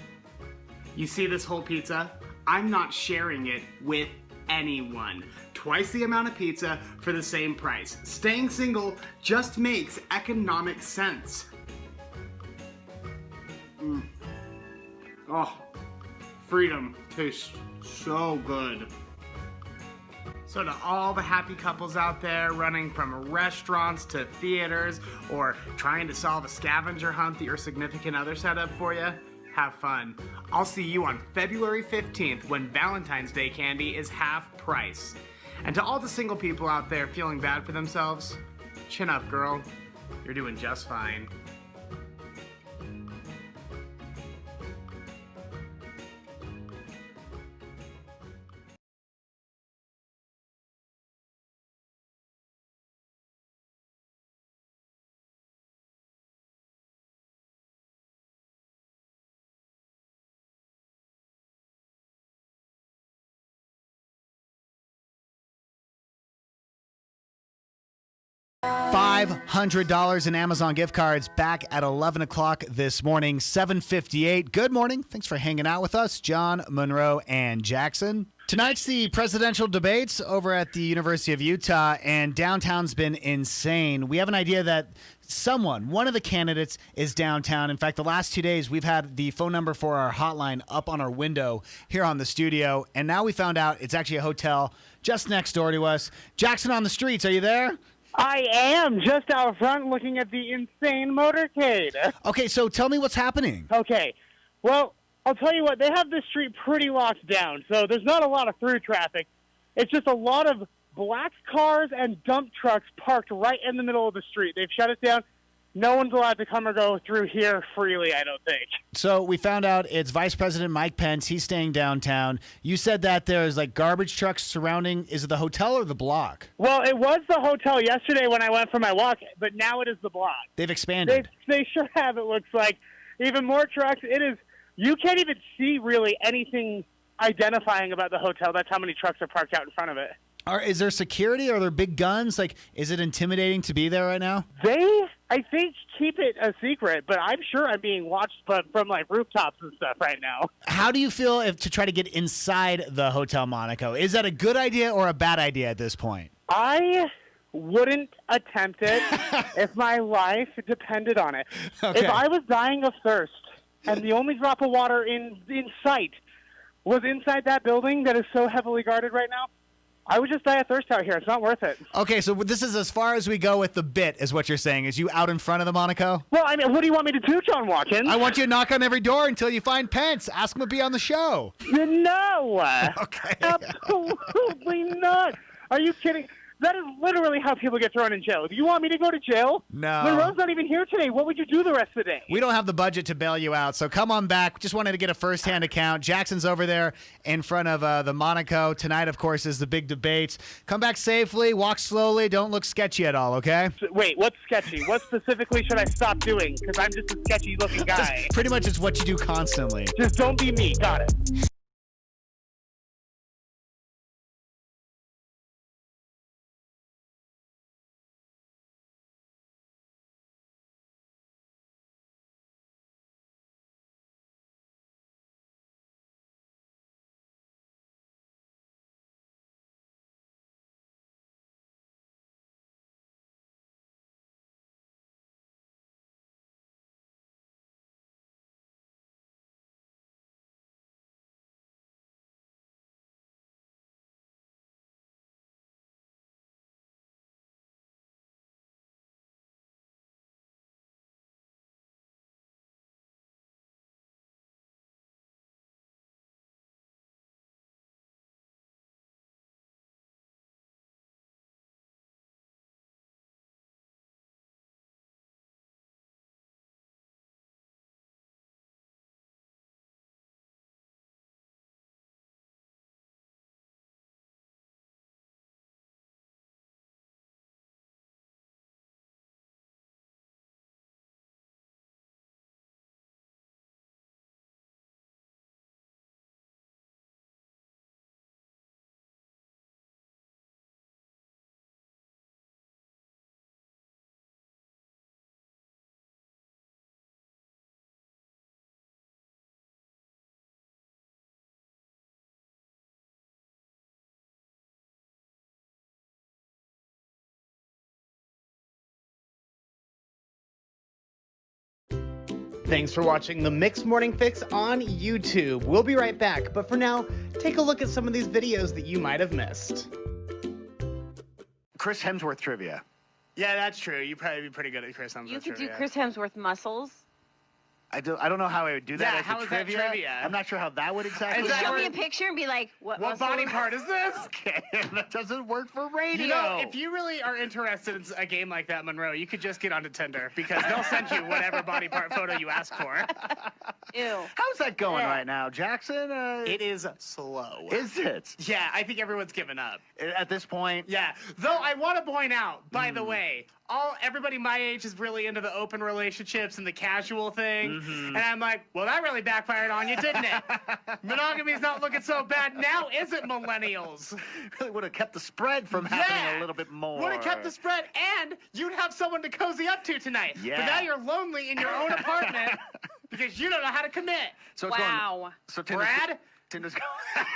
You see this whole pizza? I'm not sharing it with anyone. Twice the amount of pizza for the same price. Staying single just makes economic sense. Oh, freedom tastes so good. So to all the happy couples out there running from restaurants to theaters or trying to solve a scavenger hunt that your significant other set up for you, have fun. I'll see you on February 15th when Valentine's Day candy is half price. And to all the single people out there feeling bad for themselves, chin up, girl. You're doing just fine. $500 in Amazon gift cards back at 11 o'clock this morning, 7:58. Good morning. Thanks for hanging out with us, John, Monroe, and Jackson. Tonight's the presidential debates over at the University of Utah, and downtown's been insane. We have an idea that one of the candidates is downtown. In fact, the last 2 days, we've had the phone number for our hotline up on our window here on the studio, and now we found out it's actually a hotel just next door to us. Jackson on the streets, are you there? I am just out front looking at the insane motorcade. Okay, so tell me what's happening. Okay, well, I'll tell you what, they have this street pretty locked down, so there's not a lot of through traffic. It's just a lot of black cars and dump trucks parked right in the middle of the street. They've shut it down. No one's allowed to come or go through here freely, I don't think. So we found out it's Vice President Mike Pence. He's staying downtown. You said that there's like garbage trucks surrounding. Is it the hotel or the block? Well, it was the hotel yesterday when I went for my walk, but now it is the block. They've expanded. They sure have, it looks like. Even more trucks. It is. You can't even see really anything identifying about the hotel. That's how many trucks are parked out in front of it. Is there security? Are there big guns? Like, is it intimidating to be there right now? They, I think, keep it a secret, but I'm sure I'm being watched from like rooftops and stuff right now. How do you feel to try to get inside the Hotel Monaco? Is that a good idea or a bad idea at this point? I wouldn't attempt it if my life depended on it. Okay. If I was dying of thirst and the only drop of water in sight was inside that building that is so heavily guarded right now, I would just die of thirst out here. It's not worth it. Okay, so this is as far as we go with the bit, is what you're saying. Is you out in front of the Monaco? Well, I mean, what do you want me to do, John Watkins? I want you to knock on every door until you find Pence. Ask him to be on the show. No. Okay. Absolutely not. Are you kidding? That is literally how people get thrown in jail. Do you want me to go to jail? No. Monroe's not even here today. What would you do the rest of the day? We don't have the budget to bail you out, so come on back. Just wanted to get a first-hand account. Jackson's over there in front of the Monaco. Tonight, of course, is the big debate. Come back safely. Walk slowly. Don't look sketchy at all, okay? Wait, what's sketchy? What specifically should I stop doing? Because I'm just a sketchy-looking guy. Pretty much it's what you do constantly. Just don't be me. Got it. Thanks for watching the Mixed Morning Fix on YouTube. We'll be right back, but for now, take a look at some of these videos that you might have missed. Chris Hemsworth trivia. Yeah, that's true. You'd probably be pretty good at Chris Hemsworth. You could do trivia. Chris Hemsworth muscles. I don't know how I would do that Yeah, as how a is that trivia. trivia? I'm not sure how that would exactly Is that Show work. me a picture and be like, what muscle? body part is this? Okay, that doesn't work for radio. You know, if you really are interested in a game like that, Monroe, you could just get onto Tinder because they'll send you whatever body part photo you ask for. Ew. How's that going right now, Jackson? It is slow. Is it? Yeah, I think everyone's given up. At this point? Yeah. Though I want to point out, by the way, everybody my age is really into the open relationships and the casual thing. And I'm like, well, that really backfired on you, didn't it? Monogamy's not looking so bad now, is it, millennials? Really would have kept the spread from happening a little bit more. Would have kept the spread, and you'd have someone to cozy up to tonight. Yeah. But now you're lonely in your own apartment because you don't know how to commit. So it's Wow. So Brad? Tinder's going.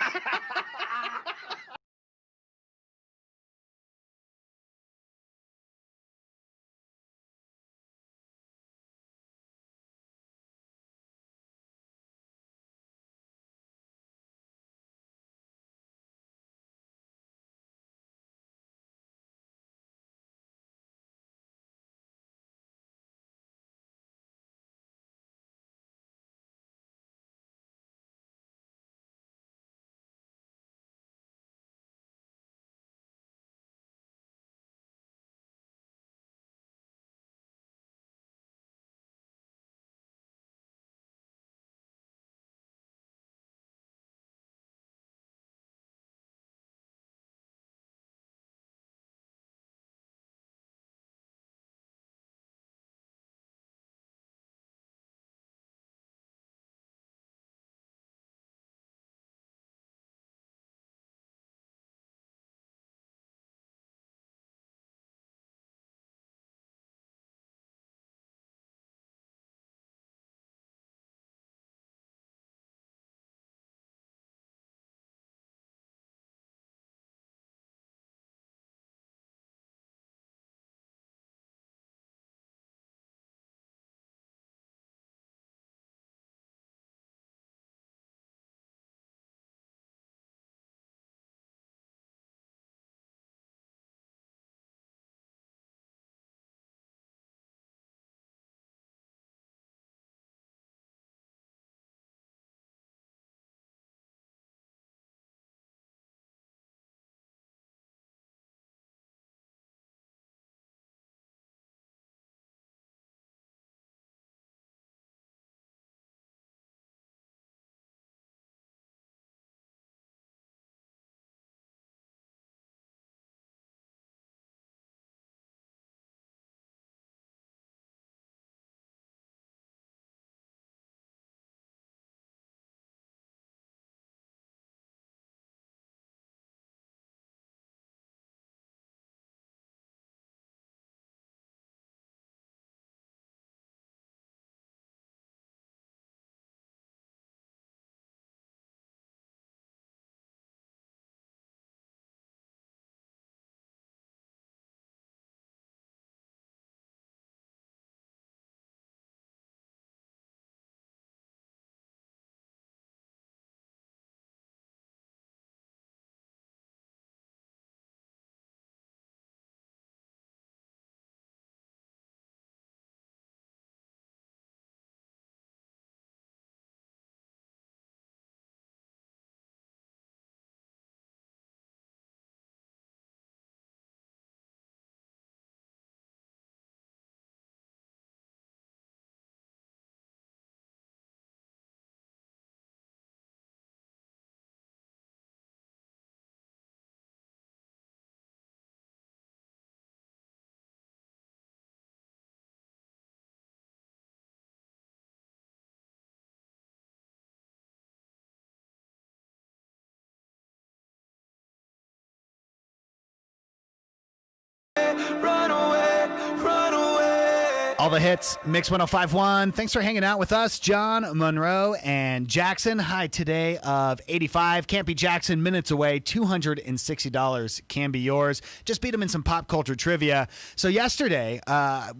All the hits, Mix 1051. Thanks for hanging out with us, John, Monroe, and Jackson. High today of 85. Can't be Jackson, minutes away. $260 can be yours. Just beat him in some pop culture trivia. So yesterday,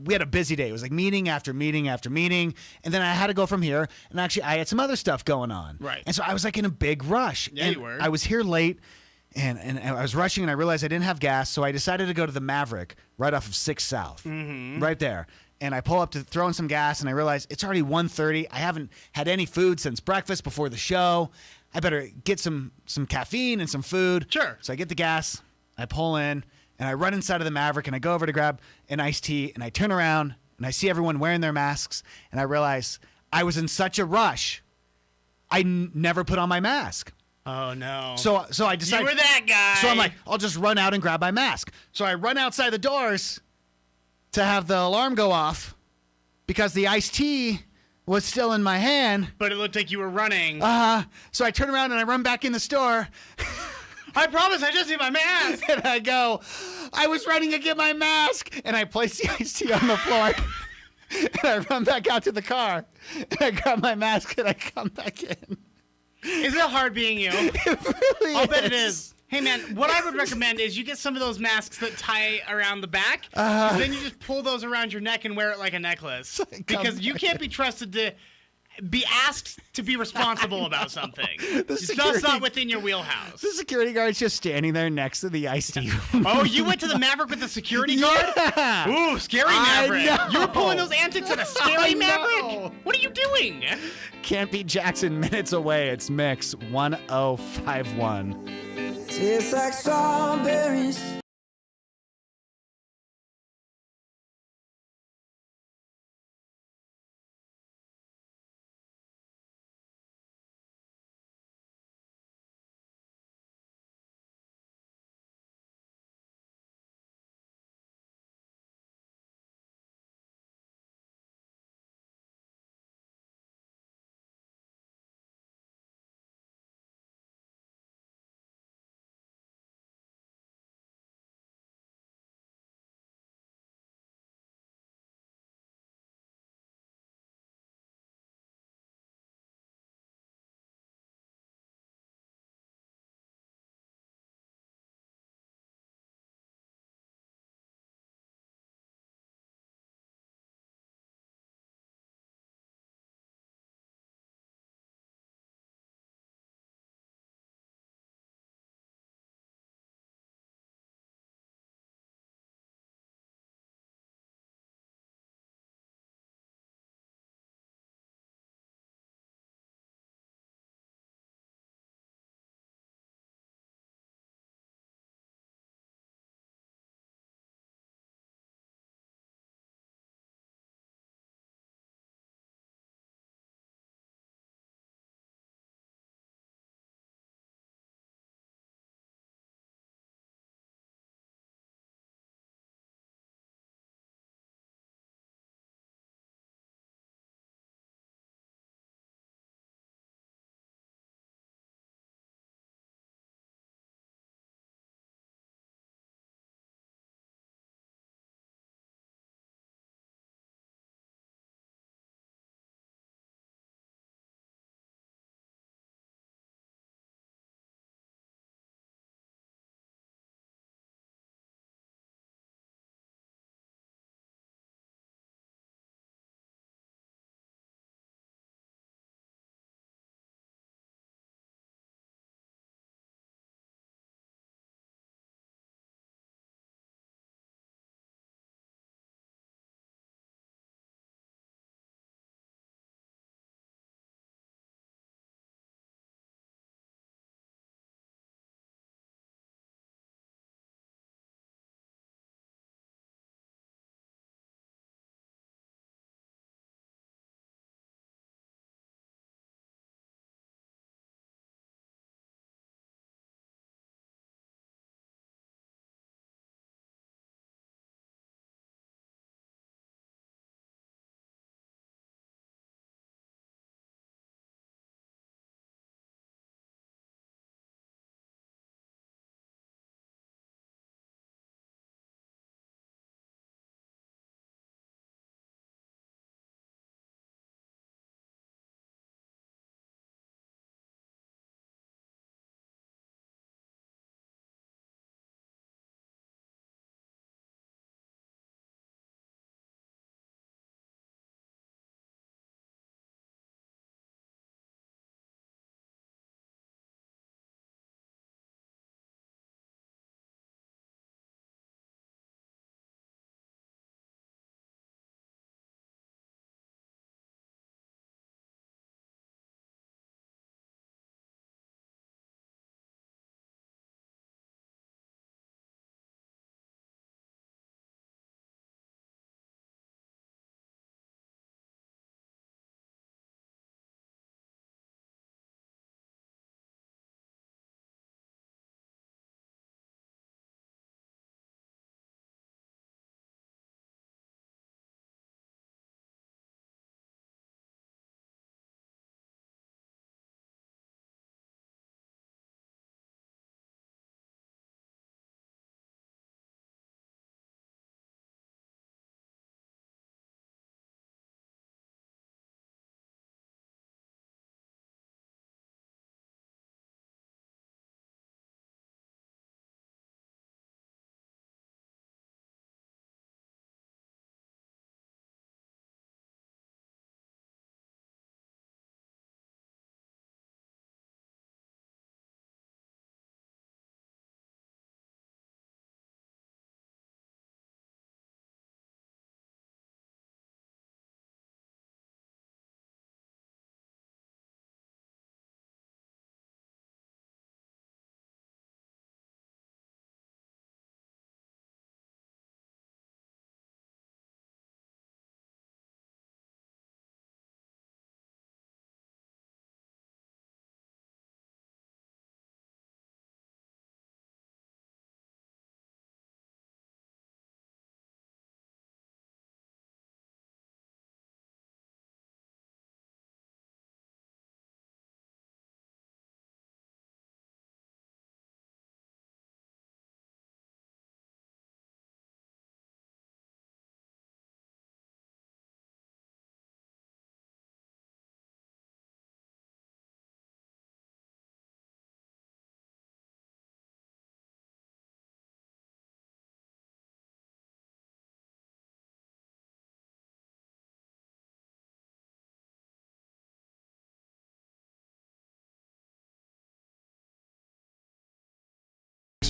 we had a busy day. It was like meeting after meeting after meeting. And then I had to go from here. And actually, I had some other stuff going on. Right. And so I was like in a big rush. Yeah, and you were. I was here late. And I was rushing, and I realized I didn't have gas, so I decided to go to the Maverick right off of 6 South, right there. And I pull up to throw in some gas, and I realize it's already 1:30. I haven't had any food since breakfast before the show. I better get some caffeine and some food. Sure. So I get the gas, I pull in, and I run inside of the Maverick, and I go over to grab an iced tea, and I turn around, and I see everyone wearing their masks, and I realize I was in such a rush, I never put on my mask. Oh, no. So I decided. You were that guy. So I'm like, I'll just run out and grab my mask. So I run outside the doors to have the alarm go off because the iced tea was still in my hand. But it looked like you were running. So I turn around and I run back in the store. I promise I just need my mask. And I go, I was running to get my mask. And I place the iced tea on the floor. And I run back out to the car. And I grab my mask and I come back in. Is it hard being you? It really I'll bet it is. is. Hey, man, what I would recommend is you get some of those masks that tie around the back. 'Cause then you just pull those around your neck and wear it like a necklace. Because you can't be trusted to be asked to be responsible about something. It's just not within your wheelhouse. The security guard's just standing there next to the iced tea. Oh, you went to the Maverick with the security guard? Yeah. Ooh, scary I Maverick. know. You were pulling those antics at a scary I Maverick? know. What are you doing? Can't be Jackson, minutes away. It's Mix 1051. Tastes like strawberries.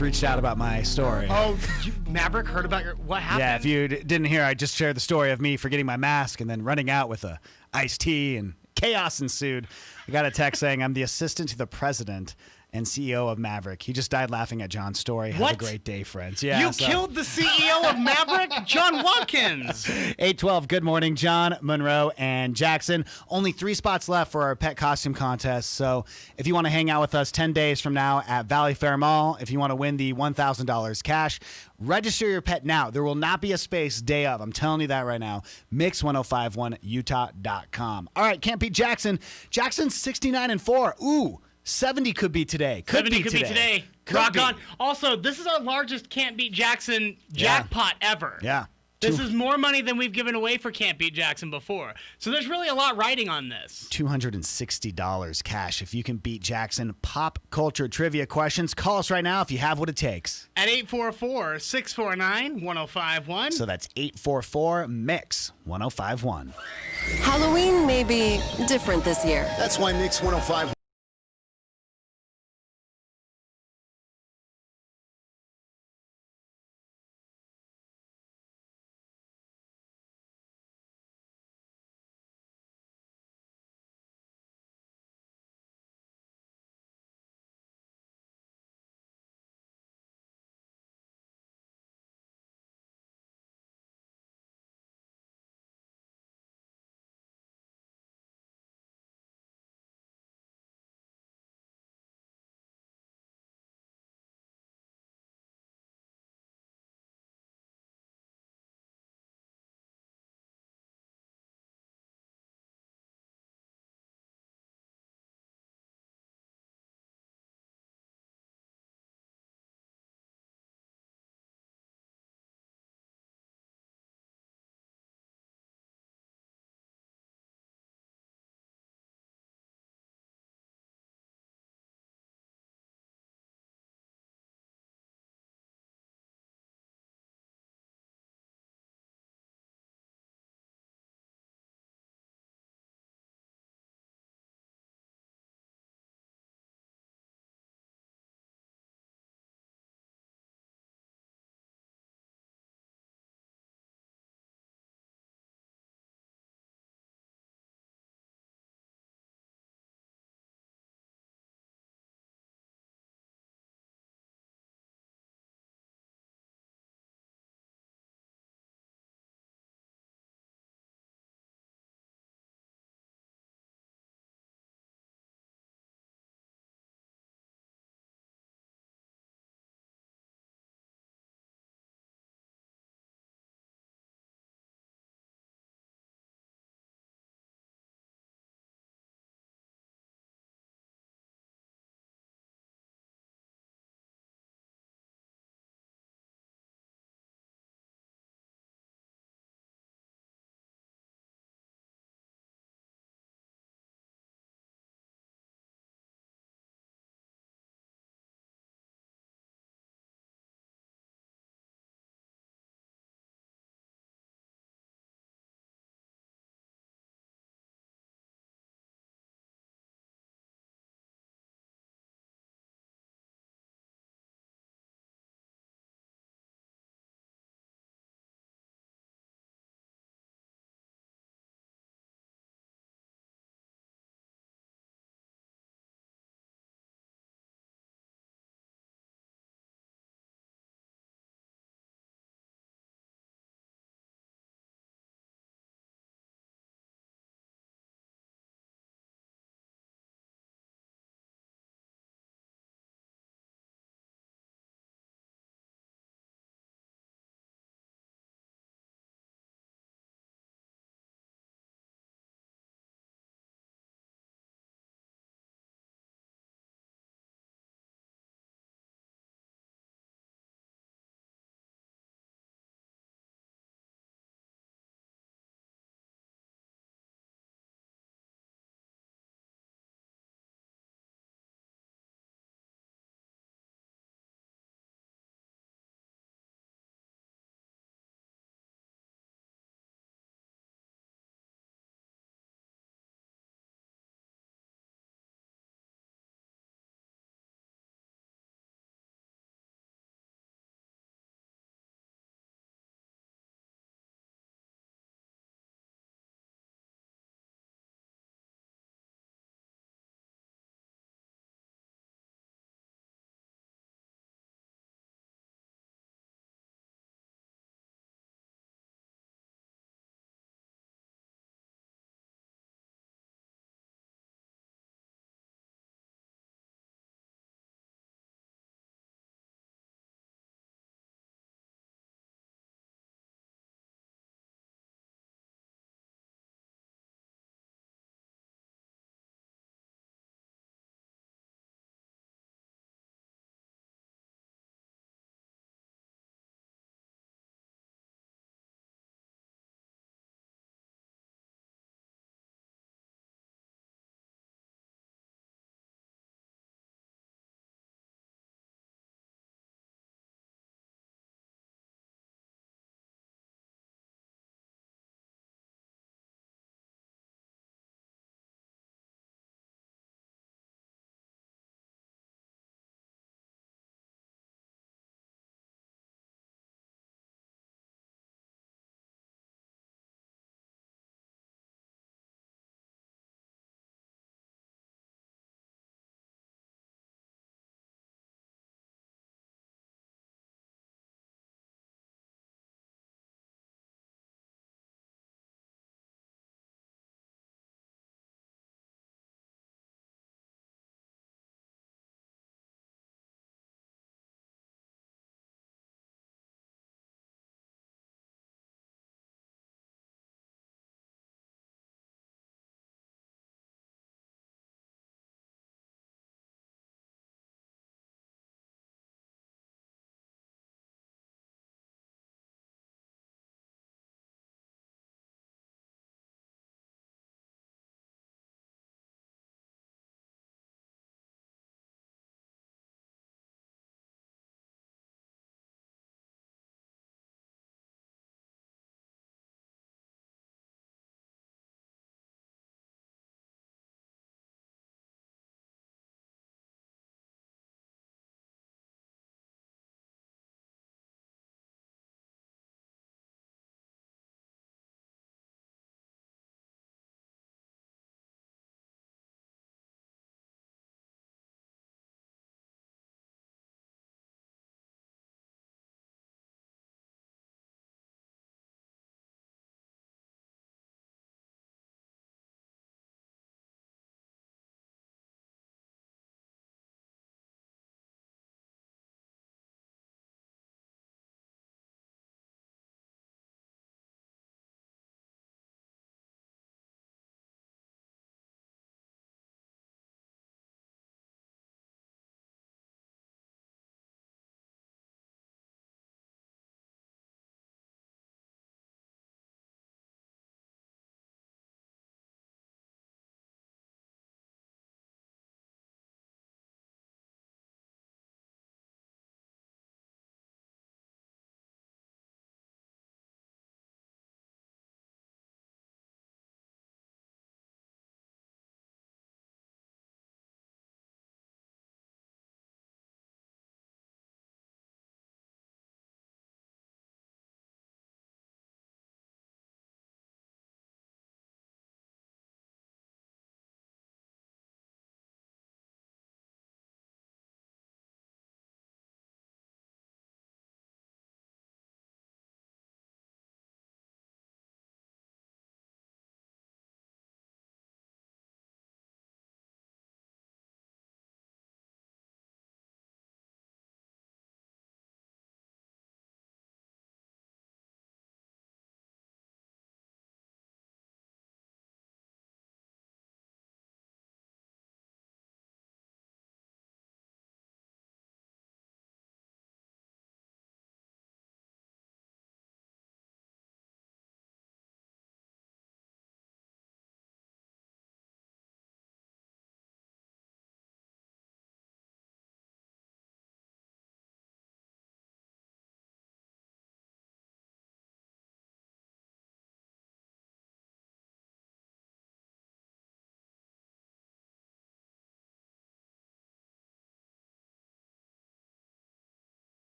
reached out about my story. Oh, Maverick heard about what happened? Yeah, if you didn't hear, I just shared the story of me forgetting my mask and then running out with a iced tea, and chaos ensued. I got a text saying I'm the assistant to the president and CEO of Maverick. He just died laughing at John's story. Have a What? great day, friends. Yeah, You killed the CEO of Maverick, John Watkins. 812, good morning, John, Monroe, and Jackson. Only 3 spots left for our pet costume contest. So if you want to hang out with us 10 days from now at Valley Fair Mall, if you want to win the $1,000 cash, register your pet now. There will not be a space day of. I'm telling you that right now. Mix1051utah.com. All right, can't beat Jackson. Jackson's 69-4. Ooh. 70 could be today. 70 could be today. Could Rock be. on. Also, this is our largest Can't Beat Jackson jackpot ever. Yeah. This is more money than we've given away for Can't Beat Jackson before. So there's really a lot riding on this. $260 cash if you can beat Jackson. Pop culture trivia questions. Call us right now if you have what it takes. At 844-649-1051. So that's 844-MIX-1051. Halloween may be different this year. That's why Mix 105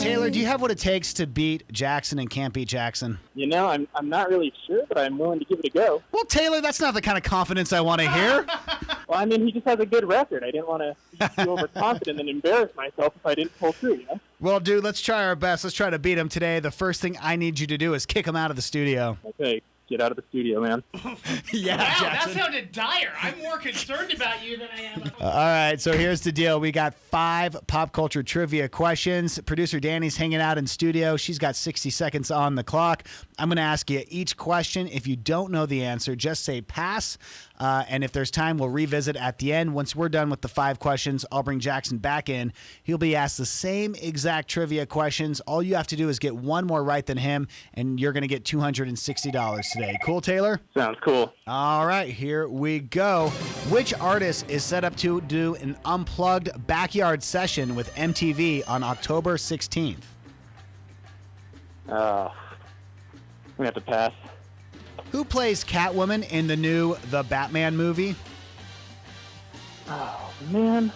Taylor, do you have what it takes to beat Jackson and can't beat Jackson? You know, I'm not really sure, but I'm willing to give it a go. Well, Taylor, that's not the kind of confidence I want to hear. Well, I mean, he just has a good record. I didn't want to be overconfident and embarrass myself if I didn't pull through, you know? Well, dude, let's try our best. Let's try to beat him today. The first thing I need you to do is kick him out of the studio. Okay, get out of the studio, man. Yeah, Wow, Jackson. that sounded dire. I'm more concerned about you than I am. All right, so here's the deal. We got 5 pop culture trivia questions. Producer Danny's hanging out in studio. She's got 60 seconds on the clock. I'm going to ask you each question. If you don't know the answer, just say pass. And if there's time, we'll revisit at the end. Once we're done with the 5 questions, I'll bring Jackson back in. He'll be asked the same exact trivia questions. All you have to do is get one more right than him, and you're going to get $260 today. Cool, Taylor? Sounds cool. All right, here we go. Which artist is set up to do an unplugged backyard session with MTV on October 16th? I'm going to have to pass. Who plays Catwoman in the new The Batman movie? Oh, man.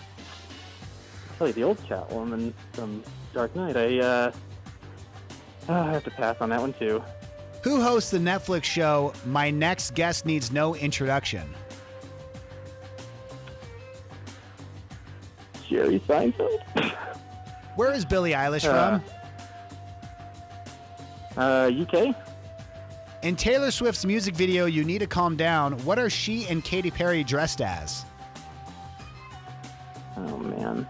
Probably the old Catwoman from Dark Knight. I have to pass on that one, too. Who hosts the Netflix show My Next Guest Needs No Introduction? Jerry Seinfeld? Where is Billie Eilish from? UK? In Taylor Swift's music video, You Need to Calm Down, what are she and Katy Perry dressed as? Oh, man.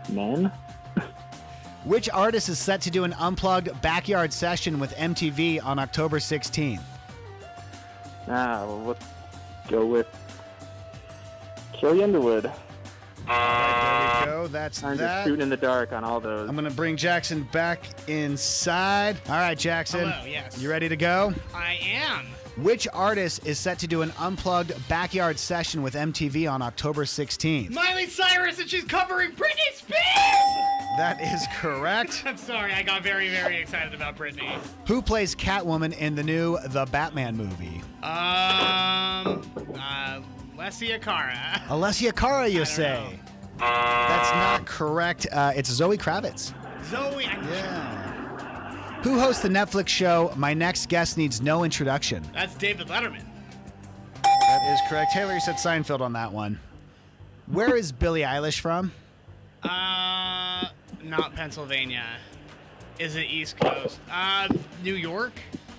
Men? Which artist is set to do an unplugged backyard session with MTV on October 16th? Well, let's go with Carrie Underwood. There we go. That's I'm that. just shooting in the dark on all those. I'm going to bring Jackson back inside. All right, Jackson. Hello, yes. You ready to go? I am. Which artist is set to do an unplugged backyard session with MTV on October 16th? Miley Cyrus, and she's covering Britney Spears! That is correct. I'm sorry, I got very, very excited about Britney. Who plays Catwoman in the new The Batman movie? Alessia Cara. Alessia Cara, you say? That's not correct. It's Zoe Kravitz. Zoe. Yeah. Who hosts the Netflix show My Next Guest Needs No Introduction? That's David Letterman. That is correct. Taylor, you said Seinfeld on that one. Where is Billie Eilish from? Not Pennsylvania. Is it East Coast? New York?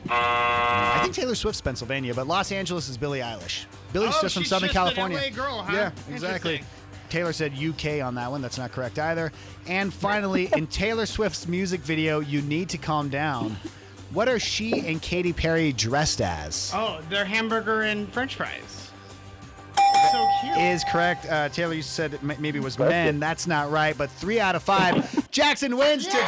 I think Taylor Swift's Pennsylvania, but Los Angeles is Billie Eilish. Billie's just from she's Southern just an California. LA girl, huh? Yeah, exactly. Interesting. Taylor said UK on that one. That's not correct either. And finally, in Taylor Swift's music video, You Need to Calm Down, what are she and Katy Perry dressed as? Oh, they're hamburger and french fries. So cute. Is correct. Taylor, you said maybe it was men. That's not right, but 3 out of 5. Jackson wins today.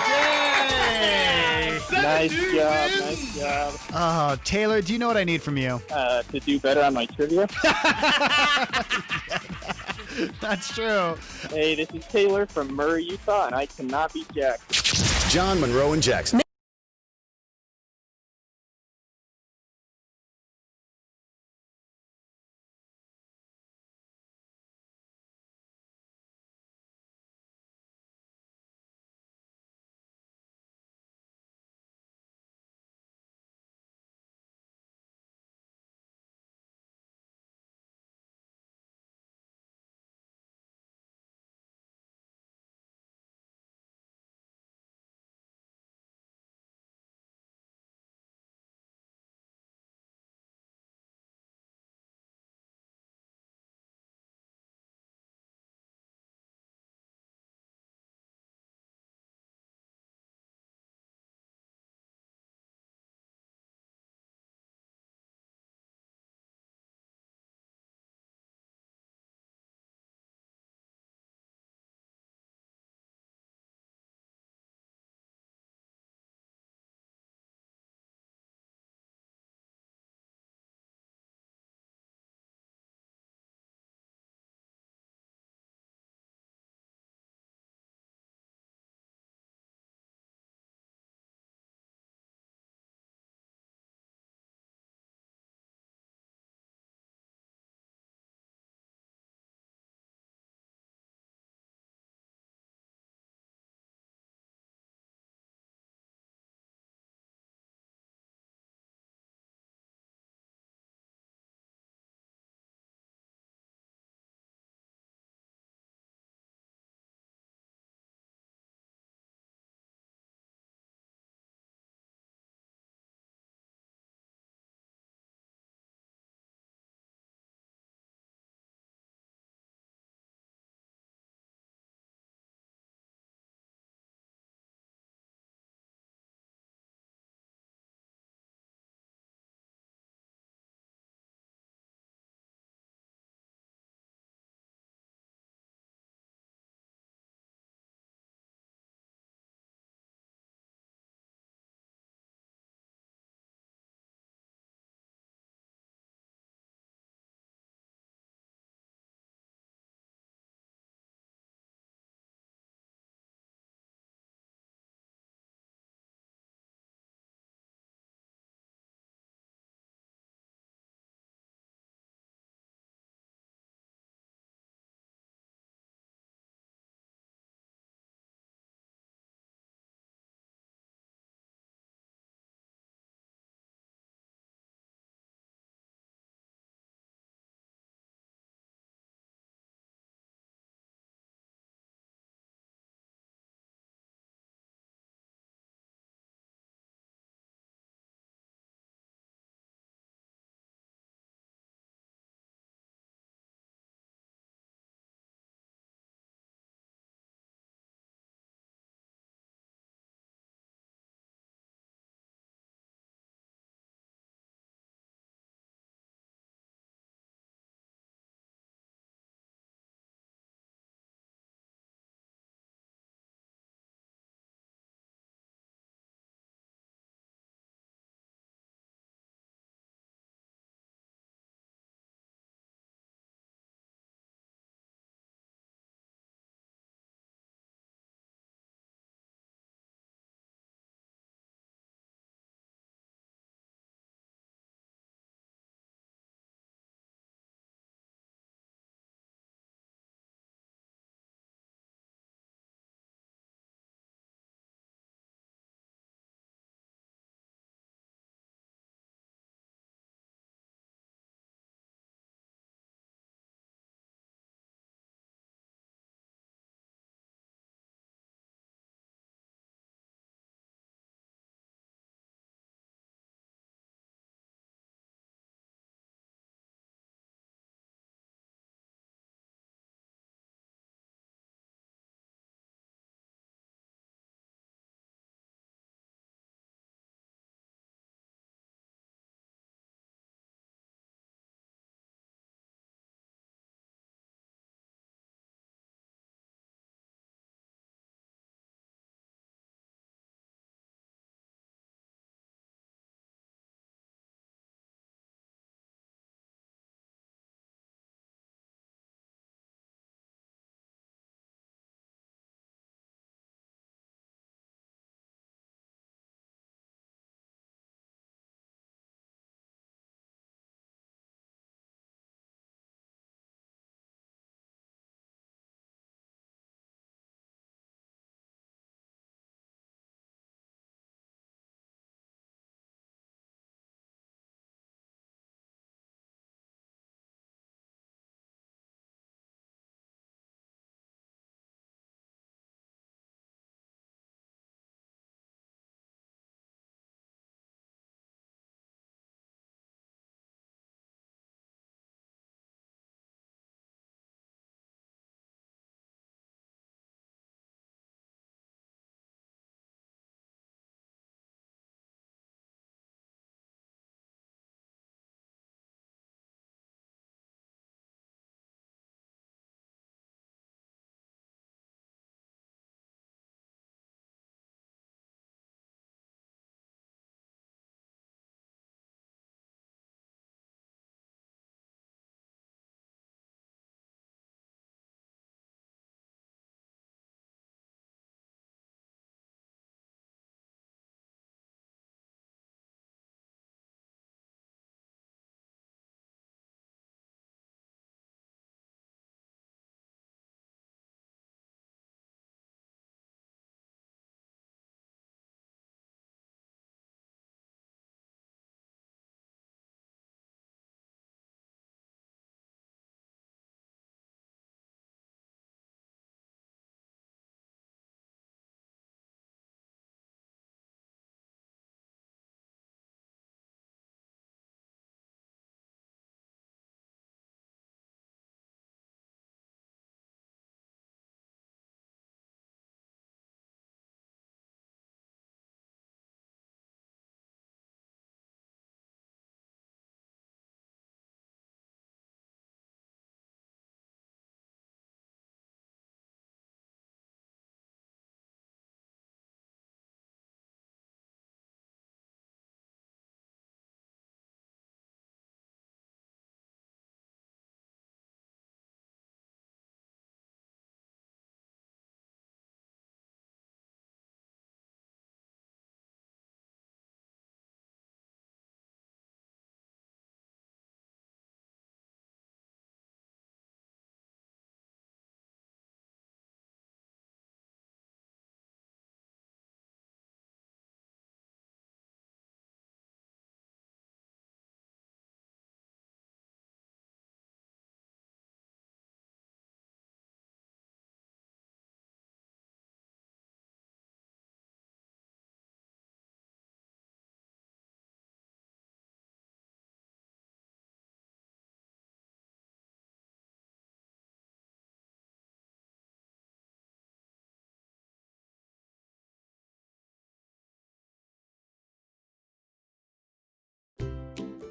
Nice job, nice job. Oh, Taylor, do you know what I need from you? To do better on my trivia. That's true. Hey, this is Taylor from Murray, Utah, and I cannot beat Jack. John Monroe and Jackson.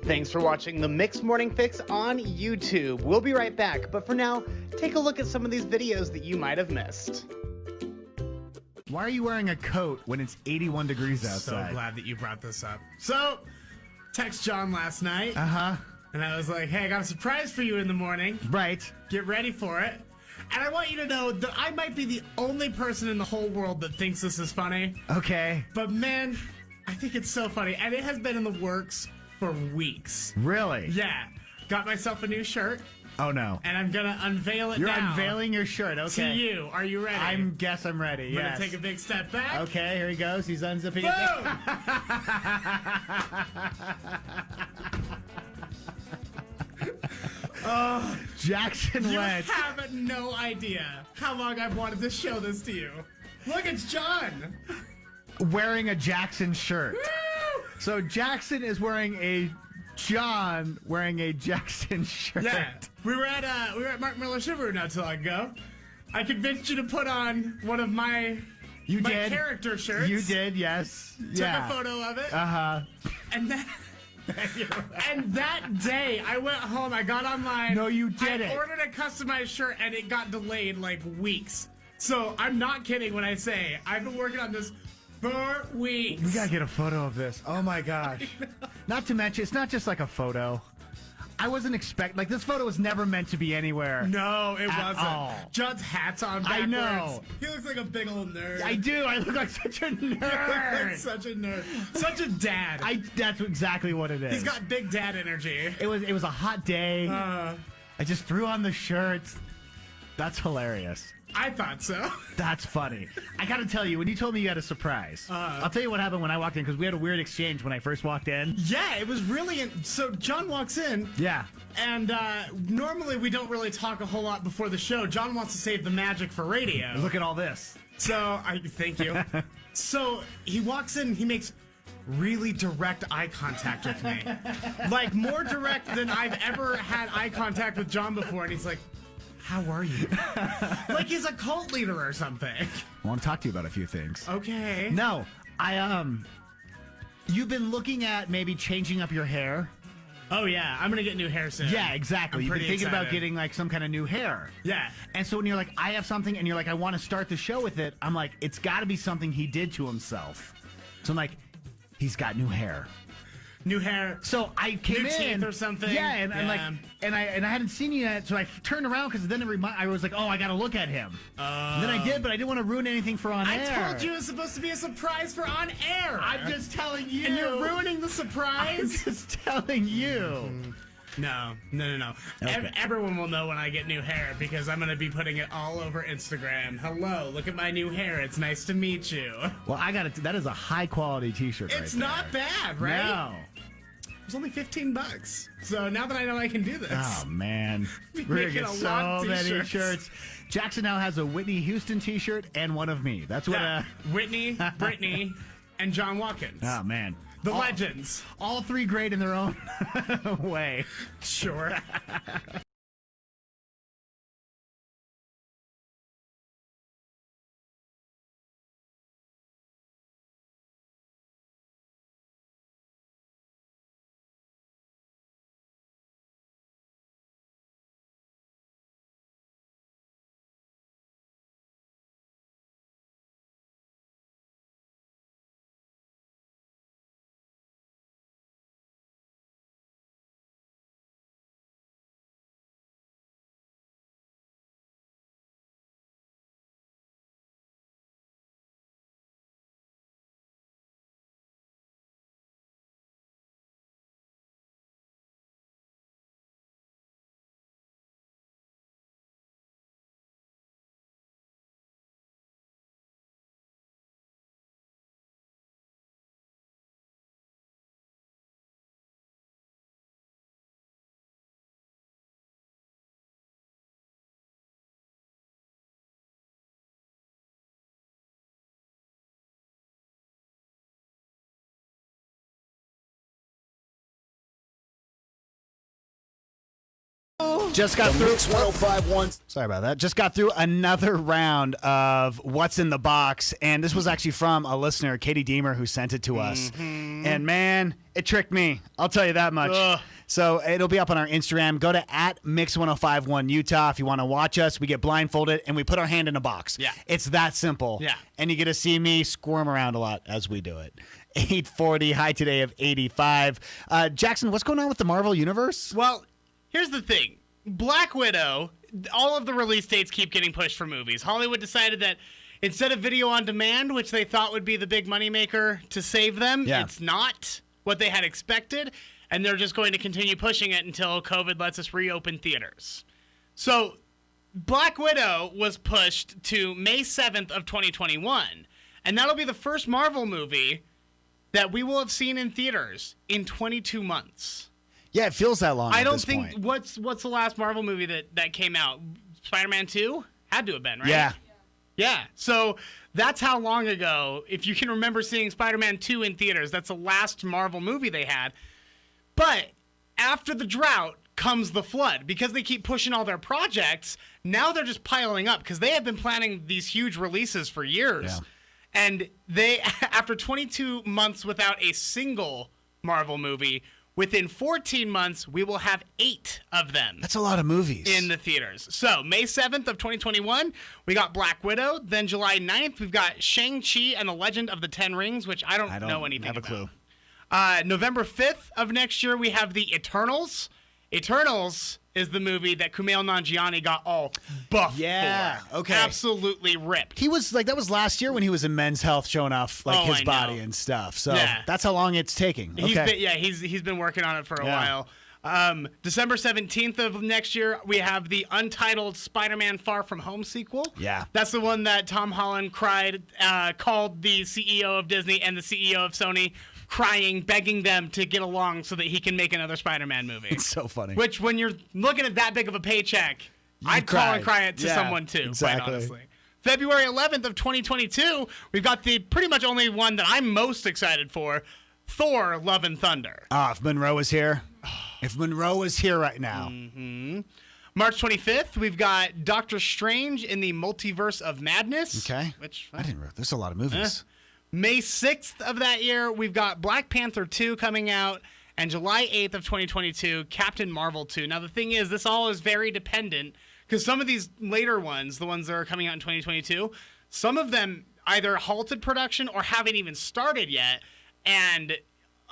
Thanks for watching the Mixed Morning Fix on YouTube. We'll be right back, but for now, take a look at some of these videos that you might have missed. Why are you wearing a coat when it's 81 degrees outside? So glad that you brought this up. So, text John last night. Uh-huh. And I was like, hey, I got a surprise for you in the morning. Right. Get ready for it. And I want you to know that I might be the only person in the whole world that thinks this is funny. Okay. But man, I think it's so funny. And it has been in the works for weeks. Really? Yeah. Got myself a new shirt. Oh, no. And I'm going to unveil it You're now. unveiling your shirt. Okay. To you. Are you ready? I guess I'm ready, I'm yes. going to take a big step back. Okay, here he goes. He's unzipping Boom! Oh, Jackson You Wentz. have no idea how long I've wanted to show this to you. Look, it's John. Wearing a Jackson shirt. Woo! So Jackson is wearing a John wearing a Jackson shirt. Yeah, we were at Mark Miller Subaru not too long ago. I convinced you to put on one of my character shirts. You did, yes. Took a photo of it. Uh-huh. And then and that day, I went home, I got online. No, you didn't. I ordered a customized shirt, and it got delayed like weeks. So I'm not kidding when I say I've been working on this for weeks. We gotta get a photo of this. Oh my gosh. Not to mention, it's not just like a photo. I wasn't expecting, like, this photo was never meant to be anywhere. No, it at wasn't. all. Judd's hat's on backwards. I know. He looks like a big old nerd. I do. I look like such a nerd. I look like such a nerd. Such a dad. That's exactly what it is. He's got big dad energy. It was a hot day. I just threw on the shirt. That's hilarious. I thought so. That's funny. I gotta tell you, when you told me you had a surprise, I'll tell you what happened when I walked in, because we had a weird exchange when I first walked in. Yeah, it was really... So John walks in. Yeah. And normally we don't really talk a whole lot before the show. John wants to save the magic for radio. Look at all this. So, thank you. So he walks in, he makes really direct eye contact with me. Like, more direct than I've ever had eye contact with John before. And he's like, how are you? Like he's a cult leader or something. I want to talk to you about a few things. Okay. No, you've been looking at maybe changing up your hair. Oh yeah, I'm gonna get new hair soon. Yeah, exactly. You've been pretty thinking about excited. getting like some kind of new hair. Yeah. And so when you're like, I have something, and you're like, I want to start the show with it, I'm like, it's got to be something he did to himself. So I'm like, he's got new hair. New hair. So I came new in teeth or something. Yeah, and I hadn't seen you yet, so I turned around because then I was like, oh, I got to look at him. And then I did, but I didn't want to ruin anything for on air. I told you it was supposed to be a surprise for on air. I'm just telling you. And you're ruining the surprise. I'm just telling you. No. Okay. Everyone will know when I get new hair because I'm going to be putting it all over Instagram. Hello, look at my new hair. It's nice to meet you. Well, I got it. That is a high quality T-shirt. It's right not bad, right? No. It was only $15. So now that I know I can do this. Oh, man. We're going to making get a so lot of many t-shirts. shirts. Jackson now has a Whitney Houston T-shirt and one of me. That's what... Whitney, Brittany, and John Watkins. Oh, man. The legends. All three great in their own way. Sure. Just got The through. Mix 1051. Sorry about that. Just got through another round of What's in the Box, and this was actually from a listener, Katie Deemer, who sent it to us. And man, it tricked me. I'll tell you that much. Ugh. So it'll be up on our Instagram. Go to @Mix1051 Utah if you want to watch us. We get blindfolded and we put our hand in a box. Yeah. It's that simple. Yeah. And you get to see me squirm around a lot as we do it. 840, high today of 85. Jackson, what's going on with the Marvel Universe? Well, here's the thing. Black Widow, all of the release dates keep getting pushed for movies. Hollywood decided that instead of video on demand, which they thought would be the big moneymaker to save them, it's not what they had expected, and they're just going to continue pushing it until COVID lets us reopen theaters. So Black Widow was pushed to May 7th of 2021, and that'll be the first Marvel movie that we will have seen in theaters in 22 months. Yeah, it feels that long. I at don't this think point. what's the last Marvel movie that came out? Spider-Man 2? Had to have been, right? Yeah. Yeah. So that's how long ago, if you can remember seeing Spider-Man 2 in theaters, that's the last Marvel movie they had. But after the drought comes the flood. Because they keep pushing all their projects, now they're just piling up because they have been planning these huge releases for years. Yeah. And they, after 22 months without a single Marvel movie, within 14 months, we will have 8 of them. That's a lot of movies. In the theaters. So, May 7th of 2021, we got Black Widow. Then July 9th, we've got Shang-Chi and the Legend of the Ten Rings, which I don't know anything have a about. clue. November 5th of next year, we have the Eternals. Eternals is the movie that Kumail Nanjiani got all buff for. Okay. Absolutely ripped. He was like, that was last year when he was in Men's Health showing off like Oh, his I body know. and stuff. So Yeah. that's how long it's taking. Okay. He's been working on it for a Yeah. while. December 17th of next year, we have the untitled Spider-Man Far From Home sequel. Yeah. That's the one that Tom Holland called the CEO of Disney and the CEO of Sony crying, begging them to get along so that he can make another Spider-Man movie. It's so funny. Which, when you're looking at that big of a paycheck, I'd call and cry it to Yeah, someone too, exactly. quite honestly. February 11th of 2022, we've got the pretty much only one that I'm most excited for, Thor: Love and Thunder. If Monroe was here. If Monroe was here right now. March 25th, we've got Doctor Strange in the Multiverse of Madness. Okay. Which I didn't. There's a lot of movies. May 6th of that year, we've got Black Panther 2 coming out, and July 8th of 2022, Captain Marvel 2. Now, the thing is, this all is very dependent, because some of these later ones, the ones that are coming out in 2022, some of them either halted production or haven't even started yet, and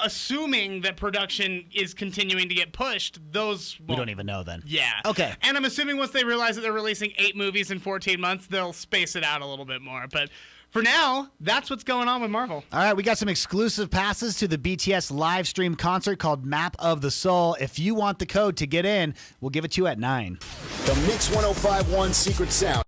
assuming that production is continuing to get pushed, those We won't. don't even know then. Yeah. Okay. And I'm assuming once they realize that they're releasing 8 movies in 14 months, they'll space it out a little bit more. But for now, that's what's going on with Marvel. All right, we got some exclusive passes to the BTS live stream concert called Map of the Soul. If you want the code to get in, we'll give it to you at 9. The Mix 1051 Secret Sound.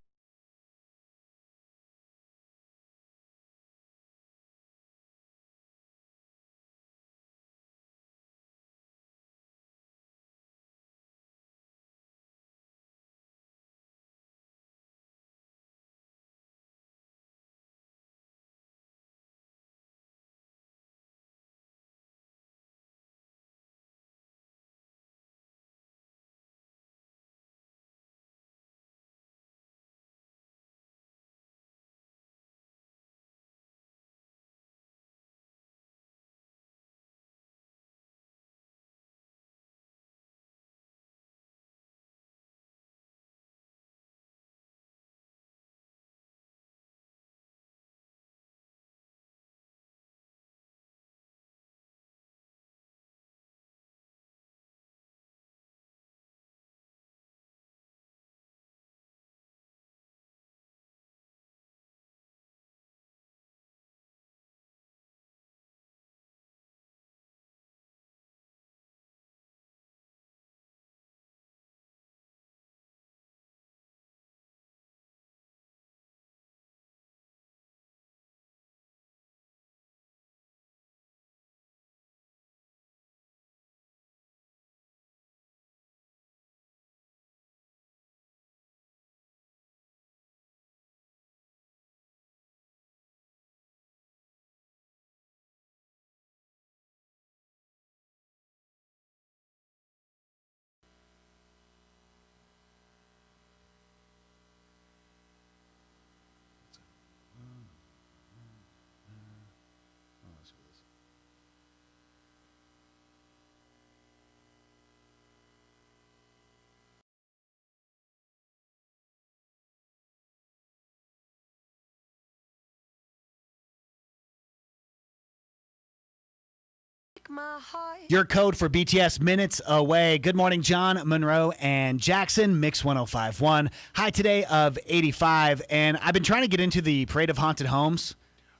Your code for BTS minutes away. Good morning, John, Monroe, and Jackson, Mix 1051. High today of 85, and I've been trying to get into the Parade of Haunted Homes.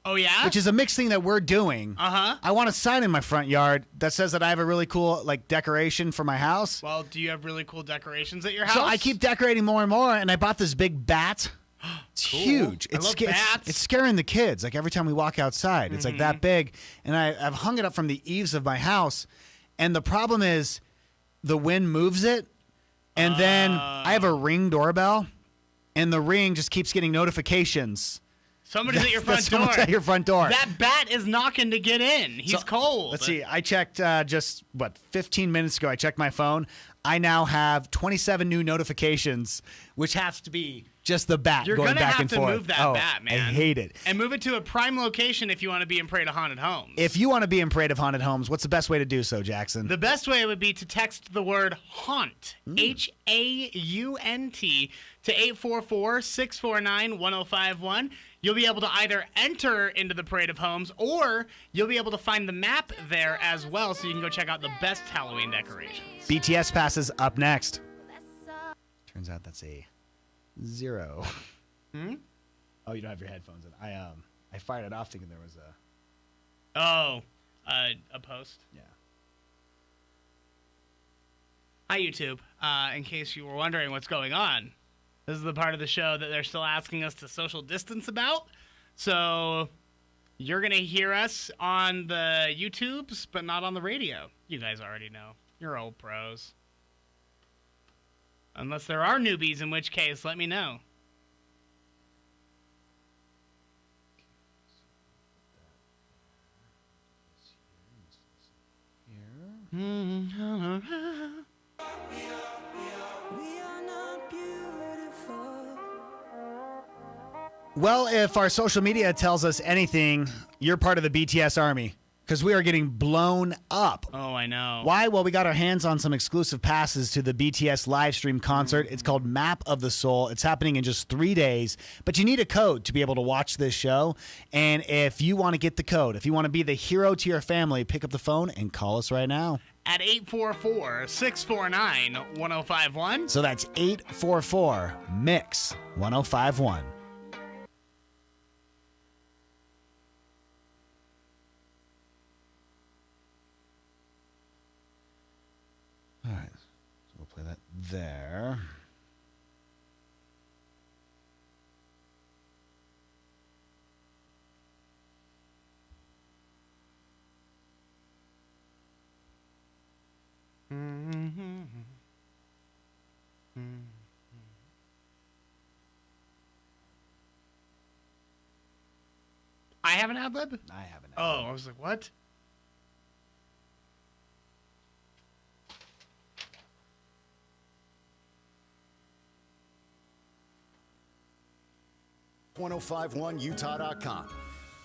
Oh, yeah? Which is a mixed thing that we're doing. Uh-huh. I want a sign in my front yard that says that I have a really cool decoration for my house. Well, do you have really cool decorations at your house? So I keep decorating more and more, and I bought this big bat. It's Cool. huge. I love bats. It's scaring the kids. Like every time we walk outside, it's like that big. And I've hung it up from the eaves of my house. And the problem is the wind moves it. And then I have a Ring doorbell. And the Ring just keeps getting notifications. Somebody's at your front door. Someone's at your front door. That bat is knocking to get in. He's cold. Let's see. I checked 15 minutes ago. I checked my phone. I now have 27 new notifications, which has to be just the bat You're going gonna back have and to forth. move that bat, man. I hate it. And move it to a prime location if you want to be in Parade of Haunted Homes. If you want to be in Parade of Haunted Homes, what's the best way to do so, Jackson? The best way would be to text the word haunt, HAUNT, to 844-649-1051. You'll be able to either enter into the Parade of Homes or you'll be able to find the map there as well so you can go check out the best Halloween decorations. BTS passes up next. Turns out that's a 0. Oh, you don't have your headphones in. I fired it off thinking there was a... A post? Yeah. Hi, YouTube. In case you were wondering what's going on, this is the part of the show that they're still asking us to social distance about. So you're going to hear us on the YouTubes, but not on the radio. You guys already know. You're old pros. Unless there are newbies, in which case, let me know. Well, if our social media tells us anything, you're part of the BTS army because we are getting blown up. Oh, I know. Why? Well, we got our hands on some exclusive passes to the BTS live stream concert. It's called Map of the Soul. It's happening in just 3 days, but you need a code to be able to watch this show. And if you want to get the code, if you want to be the hero to your family, pick up the phone and call us right now. At 844-649-1051. So that's 844-MIX-1051. All right, so we'll play that there. I have an ad-lib? I have an ad-lib. Oh, I was like, what? .1051utah.com.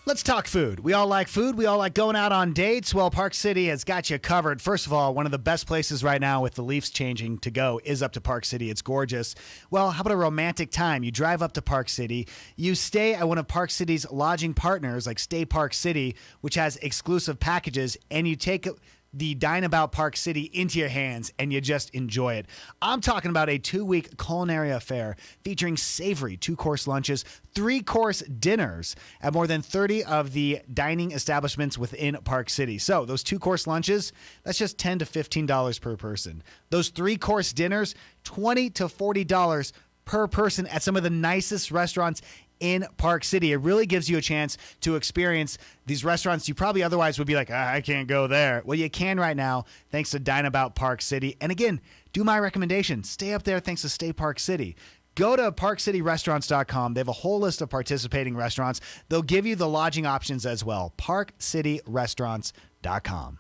Let's talk food. We all like food. We all like going out on dates. Well, Park City has got you covered. First of all, one of the best places right now with the Leafs changing to go is up to Park City. It's gorgeous. Well, how about a romantic time? You drive up to Park City. You stay at one of Park City's lodging partners like Stay Park City, which has exclusive packages, and you take the Dine About Park City into your hands and you just enjoy it. I'm talking about a 2-week culinary affair featuring savory 2-course lunches, 3-course dinners at more than 30 of the dining establishments within Park City. So those 2-course lunches, that's just $10 to $15 per person. Those 3-course dinners, $20 to $40 per person at some of the nicest restaurants in Park City. It really gives you a chance to experience these restaurants you probably otherwise would be like, I can't go there. Well, you can right now thanks to Dine About Park City. And again, do my recommendation. Stay up there thanks to Stay Park City. Go to parkcityrestaurants.com. They have a whole list of participating restaurants. They'll give you the lodging options as well. parkcityrestaurants.com.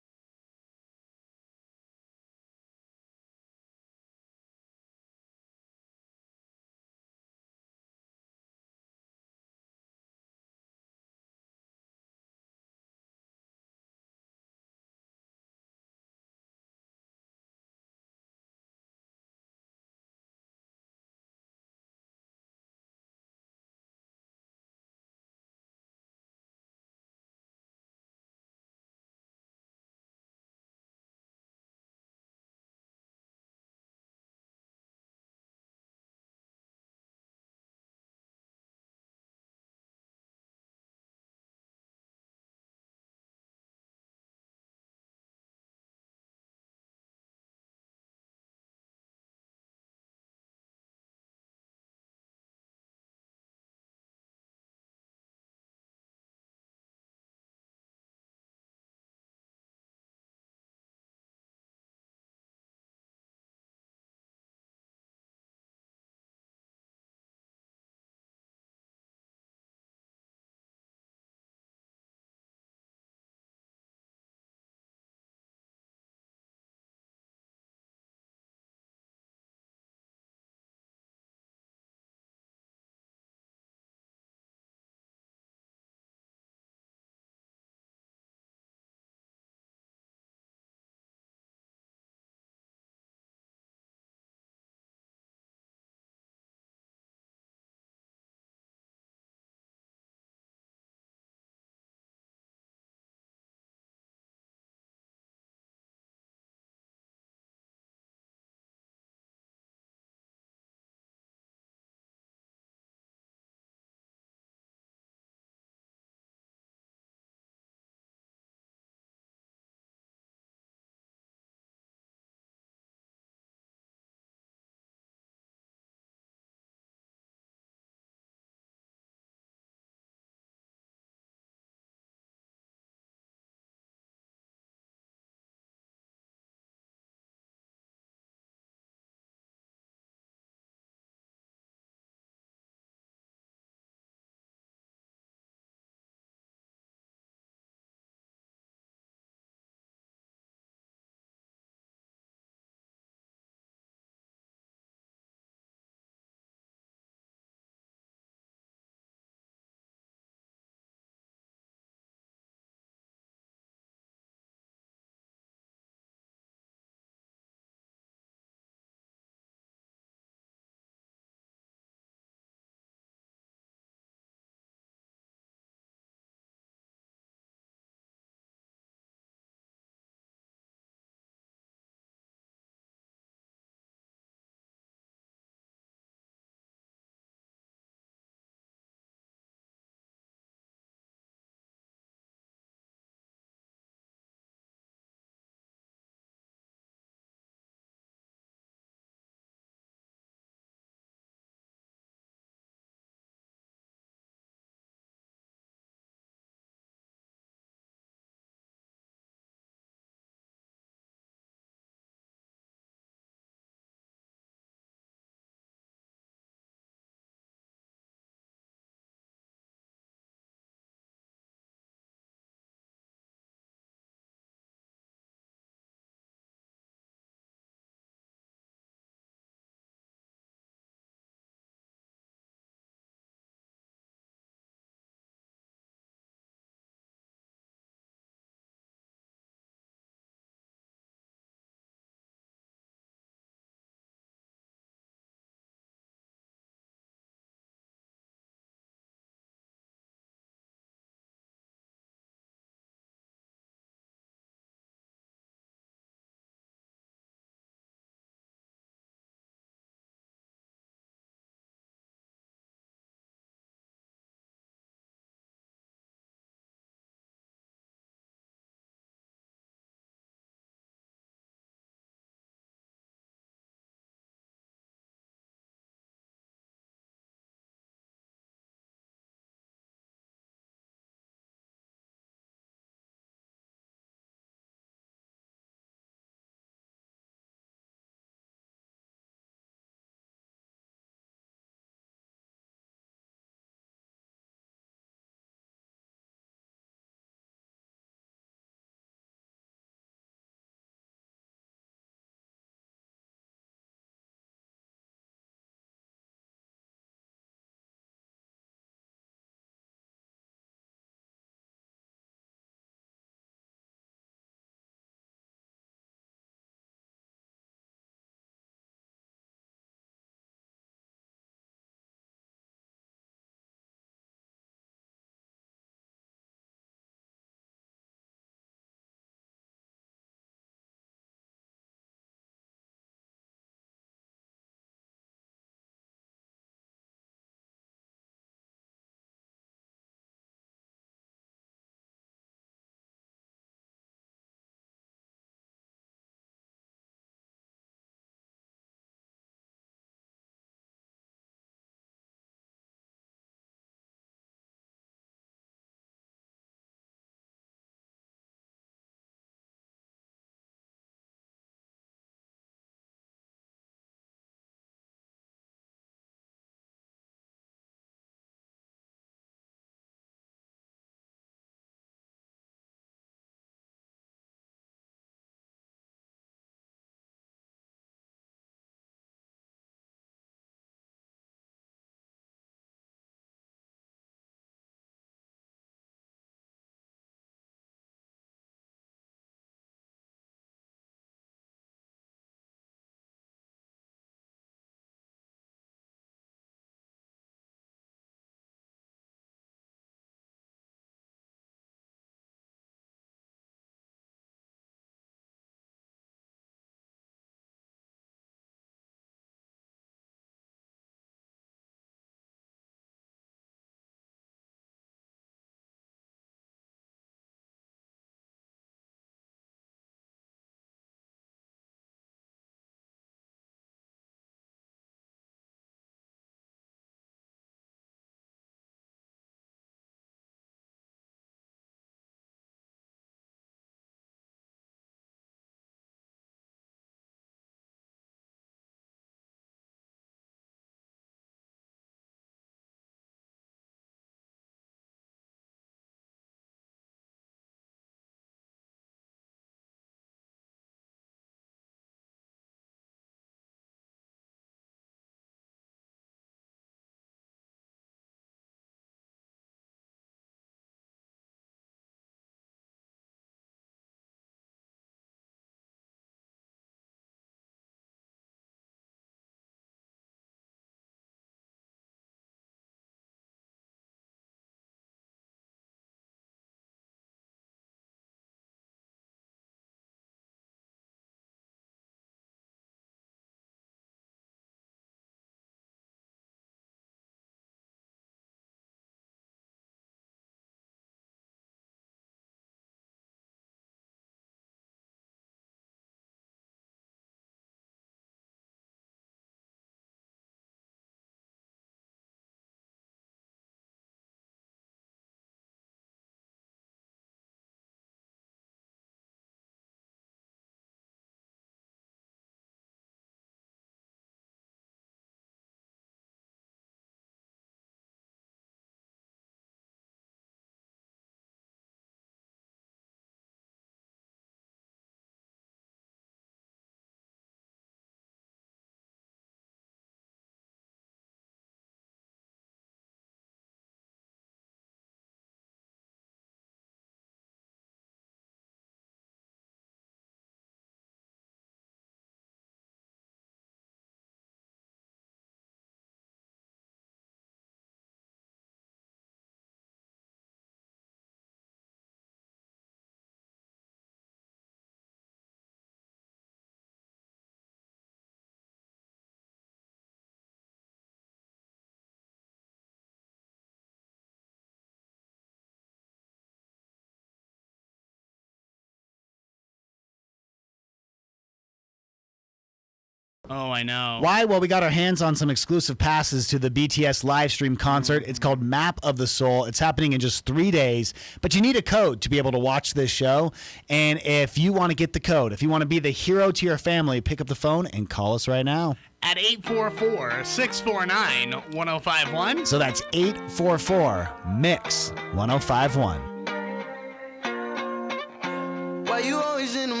Oh, I know. Why? Well, we got our hands on some exclusive passes to the BTS live stream concert. It's called Map of the Soul. It's happening in just 3 days, but you need a code to be able to watch this show. And if you want to get the code, if you want to be the hero to your family, pick up the phone and call us right now. At 844-649-1051. So that's 844-MIX-1051. Why you always in the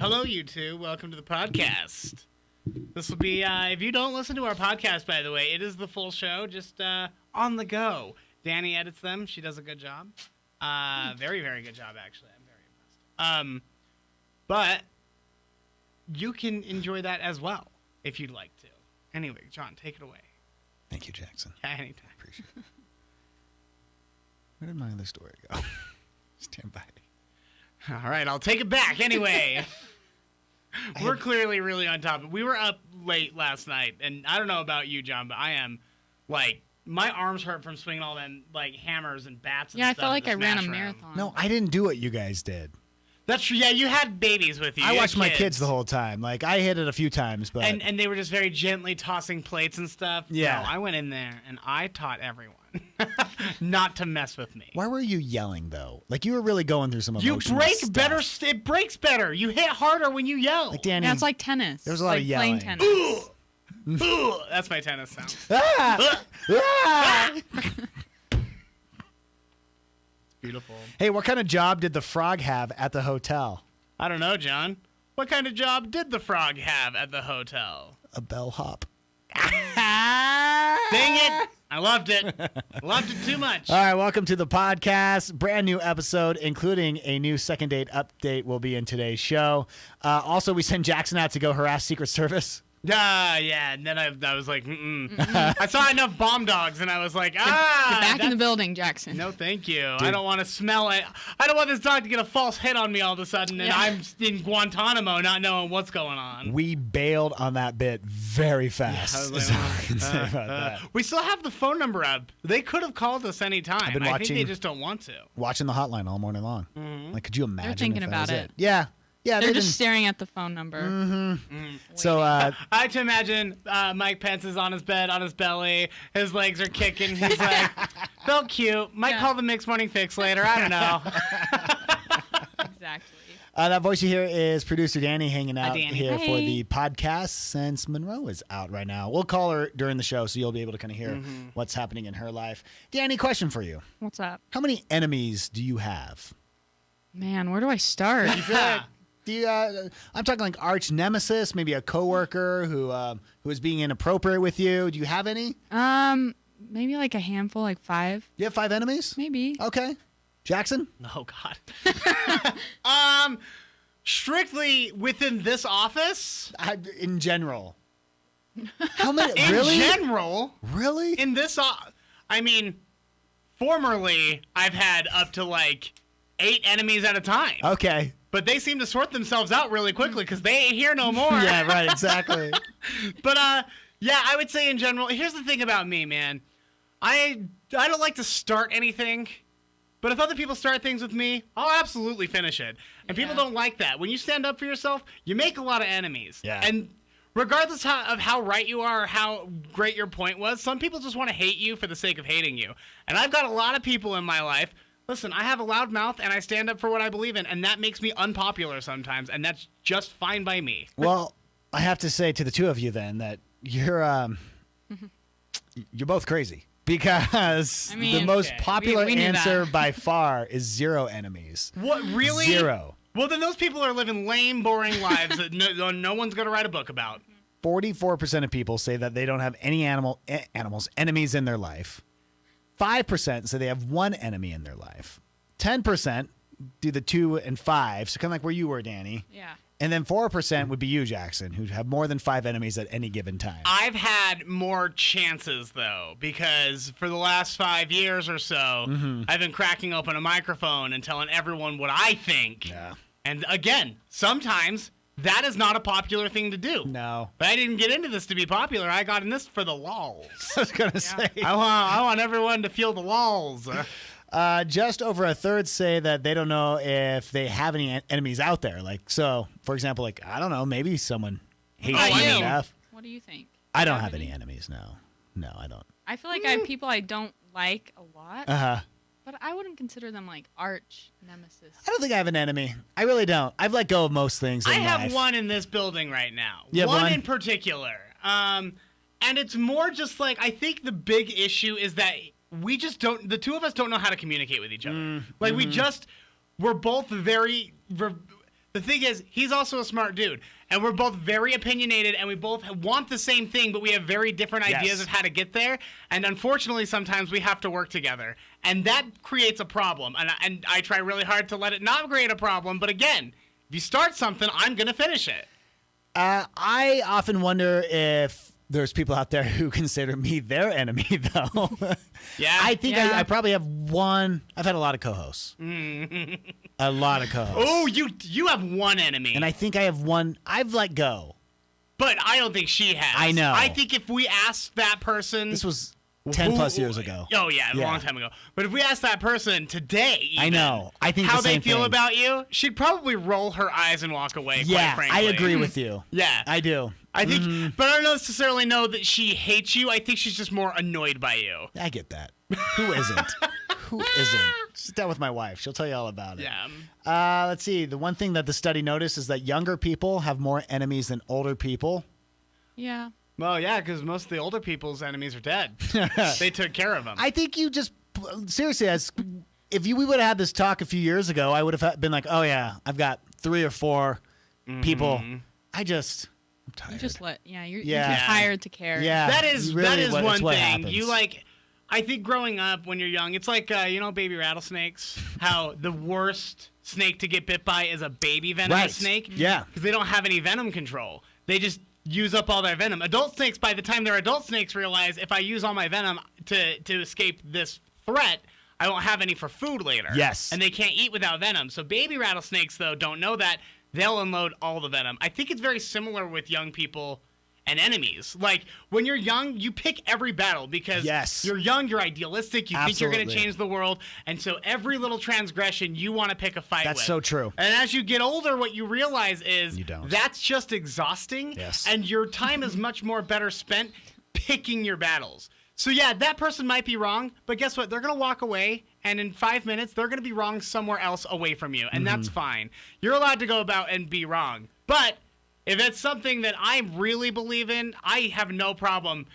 Hello, you two. Welcome to the podcast. This will be, if you don't listen to our podcast, by the way, it is the full show, just on the go. Danny edits them. She does a good job. Very, very good job, actually. I'm very impressed. But you can enjoy that as well, if you'd like to. Anyway, John, take it away. Thank you, Jackson. Yeah, anytime. Appreciate it. Where did my other story go? Stand by. All right, I'll take it back. Anyway, we're clearly really on top. We were up late last night, and I don't know about you, John, but I am, like, my arms hurt from swinging all them, like, hammers and bats and Yeah, I stuff. felt like at I the ran a Smash Room. marathon. No, I didn't do what you guys did. That's true. Yeah, you had babies with you. I You had watched my kids the whole time. Like, I hit it a few times, but... And they were just very gently tossing plates and stuff. Yeah. No, I went in there, and I taught everyone not to mess with me. Why were you yelling, though? Like, you were really going through some emotional You break stuff. better. It breaks better. You hit harder when you yell. Like, Danny... Yeah, it's like tennis. There was a lot like of yelling. Playing tennis. Ooh, that's my tennis sound. Beautiful. Hey, what kind of job did the frog have at the hotel? I don't know, John. What kind of job did the frog have at the hotel? A bellhop. Dang it. I loved it. Loved it too much. All right, welcome to the podcast. Brand new episode, including a new second date update will be in today's show. Also, we send Jackson out to go harass Secret Service. Yeah, and then I was like, I saw enough bomb dogs, and I was like, Get back in the that's- building, Jackson. No, thank you. I don't want to smell it. I don't want this dog to get a false hit on me all of a sudden, and I'm in Guantanamo not knowing what's going on. We bailed on that bit very fast. I was like, is all I can say about that. We still have the phone number up. They could have called us anytime. I've been I watching- think they just don't want to. Watching the hotline all morning long. Mhm. Like, could you imagine? thinking if that about was it. Yeah. Yeah, They're they just didn't- staring at the phone number. So, I like to imagine Mike Pence is on his bed, on his belly. His legs are kicking. He's like, felt cute. Might call the Mixed Morning Fix later. I don't know. Exactly. that voice you hear is producer Danny hanging out Danny. here for Hey. the podcast since Monroe is out right now. We'll call her during the show so you'll be able to kind of hear Mm-hmm. what's happening in her life. Danny, question for you. What's up? How many enemies do you have? Man, where do I start? Do you, I'm talking like arch nemesis, maybe a coworker who is being inappropriate with you. Do you have any? Maybe like a handful, like 5. You have 5 enemies? Maybe. Okay. Jackson? Oh, God. Strictly within this office? In general. How many? In Really? general? Really? In this, I mean, formerly, I've had up to like 8 enemies at a time. Okay. But they seem to sort themselves out really quickly because they ain't here no more. Yeah, right, exactly. But yeah, I would say in general. Here's the thing about me, man. I don't like to start anything, but if other people start things with me, I'll absolutely finish it. And people don't like that. When you stand up for yourself, you make a lot of enemies. Yeah. And regardless of how right you are or how great your point was, some people just want to hate you for the sake of hating you. And I've got a lot of people in my life. Listen, I have a loud mouth and I stand up for what I believe in, and that makes me unpopular sometimes, and that's just fine by me. Well, I have to say to the two of you then that you're both crazy because I mean, the most okay. popular We knew answer that. by far is 0 enemies. What, really? 0. Well, then those people are living lame, boring lives that no one's going to write a book about. 44% of people say that they don't have any enemies in their life. 5% say they have 1 enemy in their life. 10% do the 2 and 5, so kind of like where you were, Danny. Yeah. And then 4% would be you, Jackson, who have more than 5 enemies at any given time. I've had more chances, though, because for the last 5 years or so, I've been cracking open a microphone and telling everyone what I think. Yeah. And again, sometimes that is not a popular thing to do. No. But I didn't get into this to be popular. I got in this for the lols. I was going to say. I want everyone to feel the lols. Just over a third say that they don't know if they have any enemies out there. Like, so, for example, like, I don't know, maybe someone hates How about me you? enough. What do you think? I don't have any enemies, no. No, I don't. I feel like I have people I don't like a lot, Uh-huh. but I wouldn't consider them like arch nemesis. I don't think I have an enemy. I really don't. I've let go of most things in I have life. one in this building right now. You have one? In particular. And it's more just like, I think the big issue is that we just don't, the two of us don't know how to communicate with each other. Like, we're both very, The thing is, he's also a smart dude, and we're both very opinionated, and we both want the same thing, but we have very different ideas Yes. of how to get there. And unfortunately, sometimes we have to work together, and that creates a problem. And I try really hard to let it not create a problem. But again, if you start something, I'm gonna finish it. I often wonder if there's people out there who consider me their enemy, though. Yeah. I think I probably have one. I've had a lot of co-hosts. A lot of co-hosts. Oh, you have one enemy. And I think I have one I've let go. But I don't think she has. I know. I think if we asked that person... This was 10 plus years ago. Oh, yeah, a long time ago. But if we asked that person today, even, I know. I think how the same they feel thing. about you, she'd probably roll her eyes and walk away, Yeah, quite frankly. I agree with you. Yeah. I do. I think, but I don't necessarily know that she hates you. I think she's just more annoyed by you. I get that. Who isn't? Who isn't? Sit down with my wife. She'll tell you all about it. Yeah. Let's see. The one thing that the study noticed is that younger people have more enemies than older people. Yeah. Well, yeah, because most of the older people's enemies are dead. They took care of them. I think you just seriously, if we would have had this talk a few years ago, I would have been like, oh yeah, I've got 3 or 4 people. I'm tired. You just let, you're Yeah. too tired to care. Yeah. That is really one what thing. happens. You I think growing up when you're young, it's like baby rattlesnakes. How the worst snake to get bit by is a baby venomous Right. snake. Yeah. Because they don't have any venom control. They just use up all their venom. Adult snakes, by the time they're adult snakes, realize if I use all my venom to escape this threat, I won't have any for food later. Yes. And they can't eat without venom. So baby rattlesnakes, though, don't know that. They'll unload all the venom. I think it's very similar with young people and enemies. Like, when you're young, you pick every battle because you're young, you're idealistic, you think you're going to Absolutely. change the world, and so every little transgression, you want to pick a fight That's with. so true. And as you get older, what you realize is don't. that's just exhausting, Yes. and your time is much more better spent picking your battles. So yeah, that person might be wrong, but guess what? They're going to walk away, and in 5 minutes, they're going to be wrong somewhere else away from you, and that's fine. You're allowed to go about and be wrong. But if it's something that I really believe in, I have no problem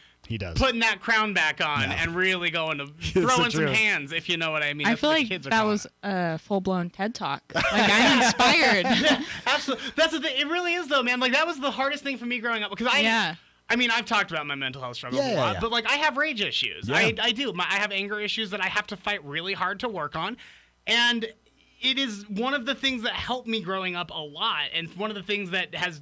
putting that crown back on and really going to throwing some truth. hands, if you know what I mean. I That's feel what the like kids are that calling was a full-blown TED Talk. Like, I'm inspired. Yeah, absolutely. That's the thing. It really is, though, man. Like, that was the hardest thing for me growing up because I mean, I've talked about my mental health struggles a lot, but like I have rage issues. Yeah. I do. I have anger issues that I have to fight really hard to work on, and it is one of the things that helped me growing up a lot, and one of the things that has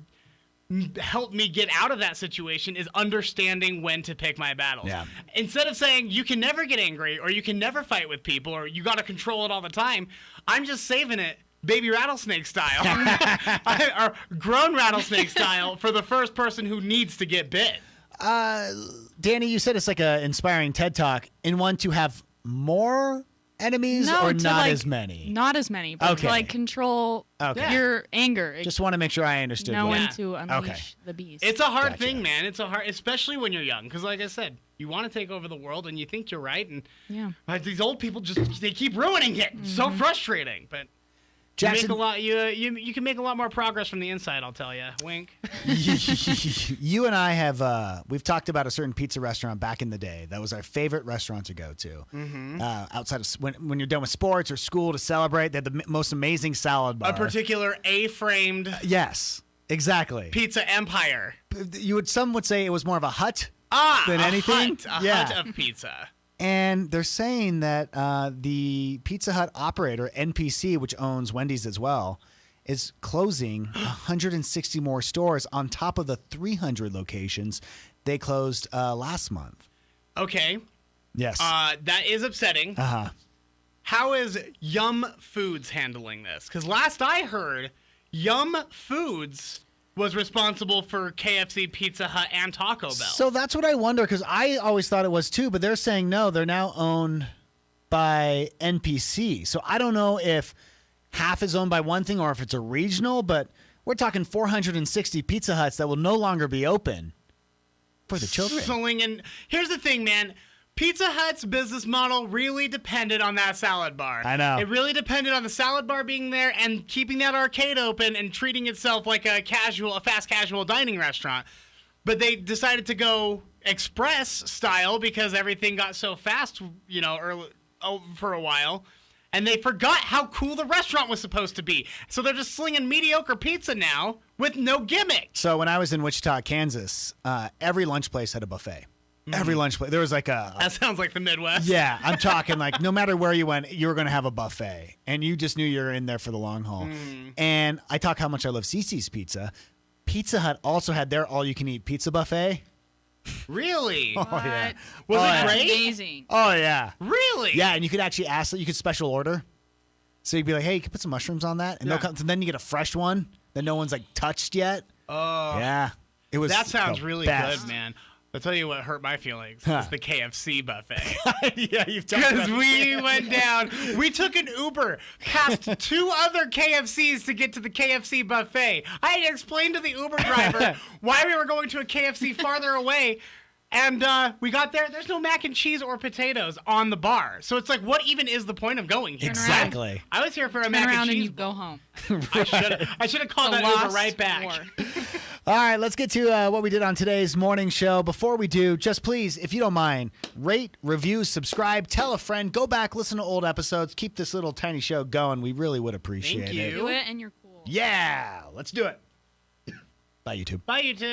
helped me get out of that situation is understanding when to pick my battles. Yeah. Instead of saying you can never get angry or you can never fight with people or you got to control it all the time, I'm just saving it baby rattlesnake style or grown rattlesnake style for the first person who needs to get bit. Danny, you said it's like an inspiring TED Talk. In one to have more enemies or to, not like, as many? Not as many, but Okay. to like control Okay. your anger. Just want to make sure I understood. know what- when to unleash the beast. It's a hard thing, man. It's a hard, especially when you're young, because like I said, you want to take over the world and you think you're right, and these old people they keep ruining it. So frustrating, but. Jackson- You make a lot. You can make a lot more progress from the inside. I'll tell you. Wink. You and I have we've talked about a certain pizza restaurant back in the day. That was our favorite restaurant to go to. Outside of when you're done with sports or school to celebrate, they had the most amazing salad bar. A particular A-framed. Yes, exactly. Pizza empire. Some would say it was more of a hut than a anything. hut of pizza. And they're saying that the Pizza Hut operator, NPC, which owns Wendy's as well, is closing 160 more stores on top of the 300 locations they closed last month. Okay. Yes. That is upsetting. Uh-huh. How is Yum Foods handling this? Because last I heard, Yum Foods was responsible for KFC, Pizza Hut, and Taco Bell. So that's what I wonder, because I always thought it was too, but they're saying no, they're now owned by NPC. So I don't know if half is owned by one thing or if it's a regional, but we're talking 460 Pizza Huts that will no longer be open for the children. And here's the thing, man. Pizza Hut's business model really depended on that salad bar. I know. It really depended on the salad bar being there and keeping that arcade open and treating itself like a fast casual dining restaurant. But they decided to go express style because everything got so fast, for a while. and they forgot how cool the restaurant was supposed to be. So they're just slinging mediocre pizza now with no gimmick. So when I was in Wichita, Kansas, every lunch place had a buffet. Every lunch place. There was like a... That sounds like the Midwest. Yeah, I'm talking like no matter where you went, you were going to have a buffet. And you just knew you were in there for the long haul. And I talk how much I love Cece's Pizza. Pizza Hut also had their all-you-can-eat pizza buffet. Really? Oh, yeah. Was Oh, it yeah. great? Amazing. Oh, yeah. Really? Yeah, and you could actually ask that. You could special order. So you'd be like, hey, you can put some mushrooms on that. And they'll come, so then you get a fresh one that no one's like touched yet. Oh. Yeah. It was That sounds the really best. good, man. I'll tell you what hurt my feelings. Huh. It's the KFC buffet. Yeah, you've talked about Because we went down. We took an Uber past 2 other KFCs to get to the KFC buffet. I had to explain to the Uber driver why we were going to a KFC farther away. And we got there. There's no mac and cheese or potatoes on the bar. So it's like, what even is the point of going here? Exactly. I was here for a Turn mac around and and cheese. you go home. I should have called The that Uber lost right back. war. All right, let's get to what we did on today's morning show. Before we do, just please, if you don't mind, rate, review, subscribe, tell a friend, go back, listen to old episodes, keep this little tiny show going. We really would appreciate it. Do it and you're cool. Yeah, let's do it. Bye, YouTube. Bye, YouTube.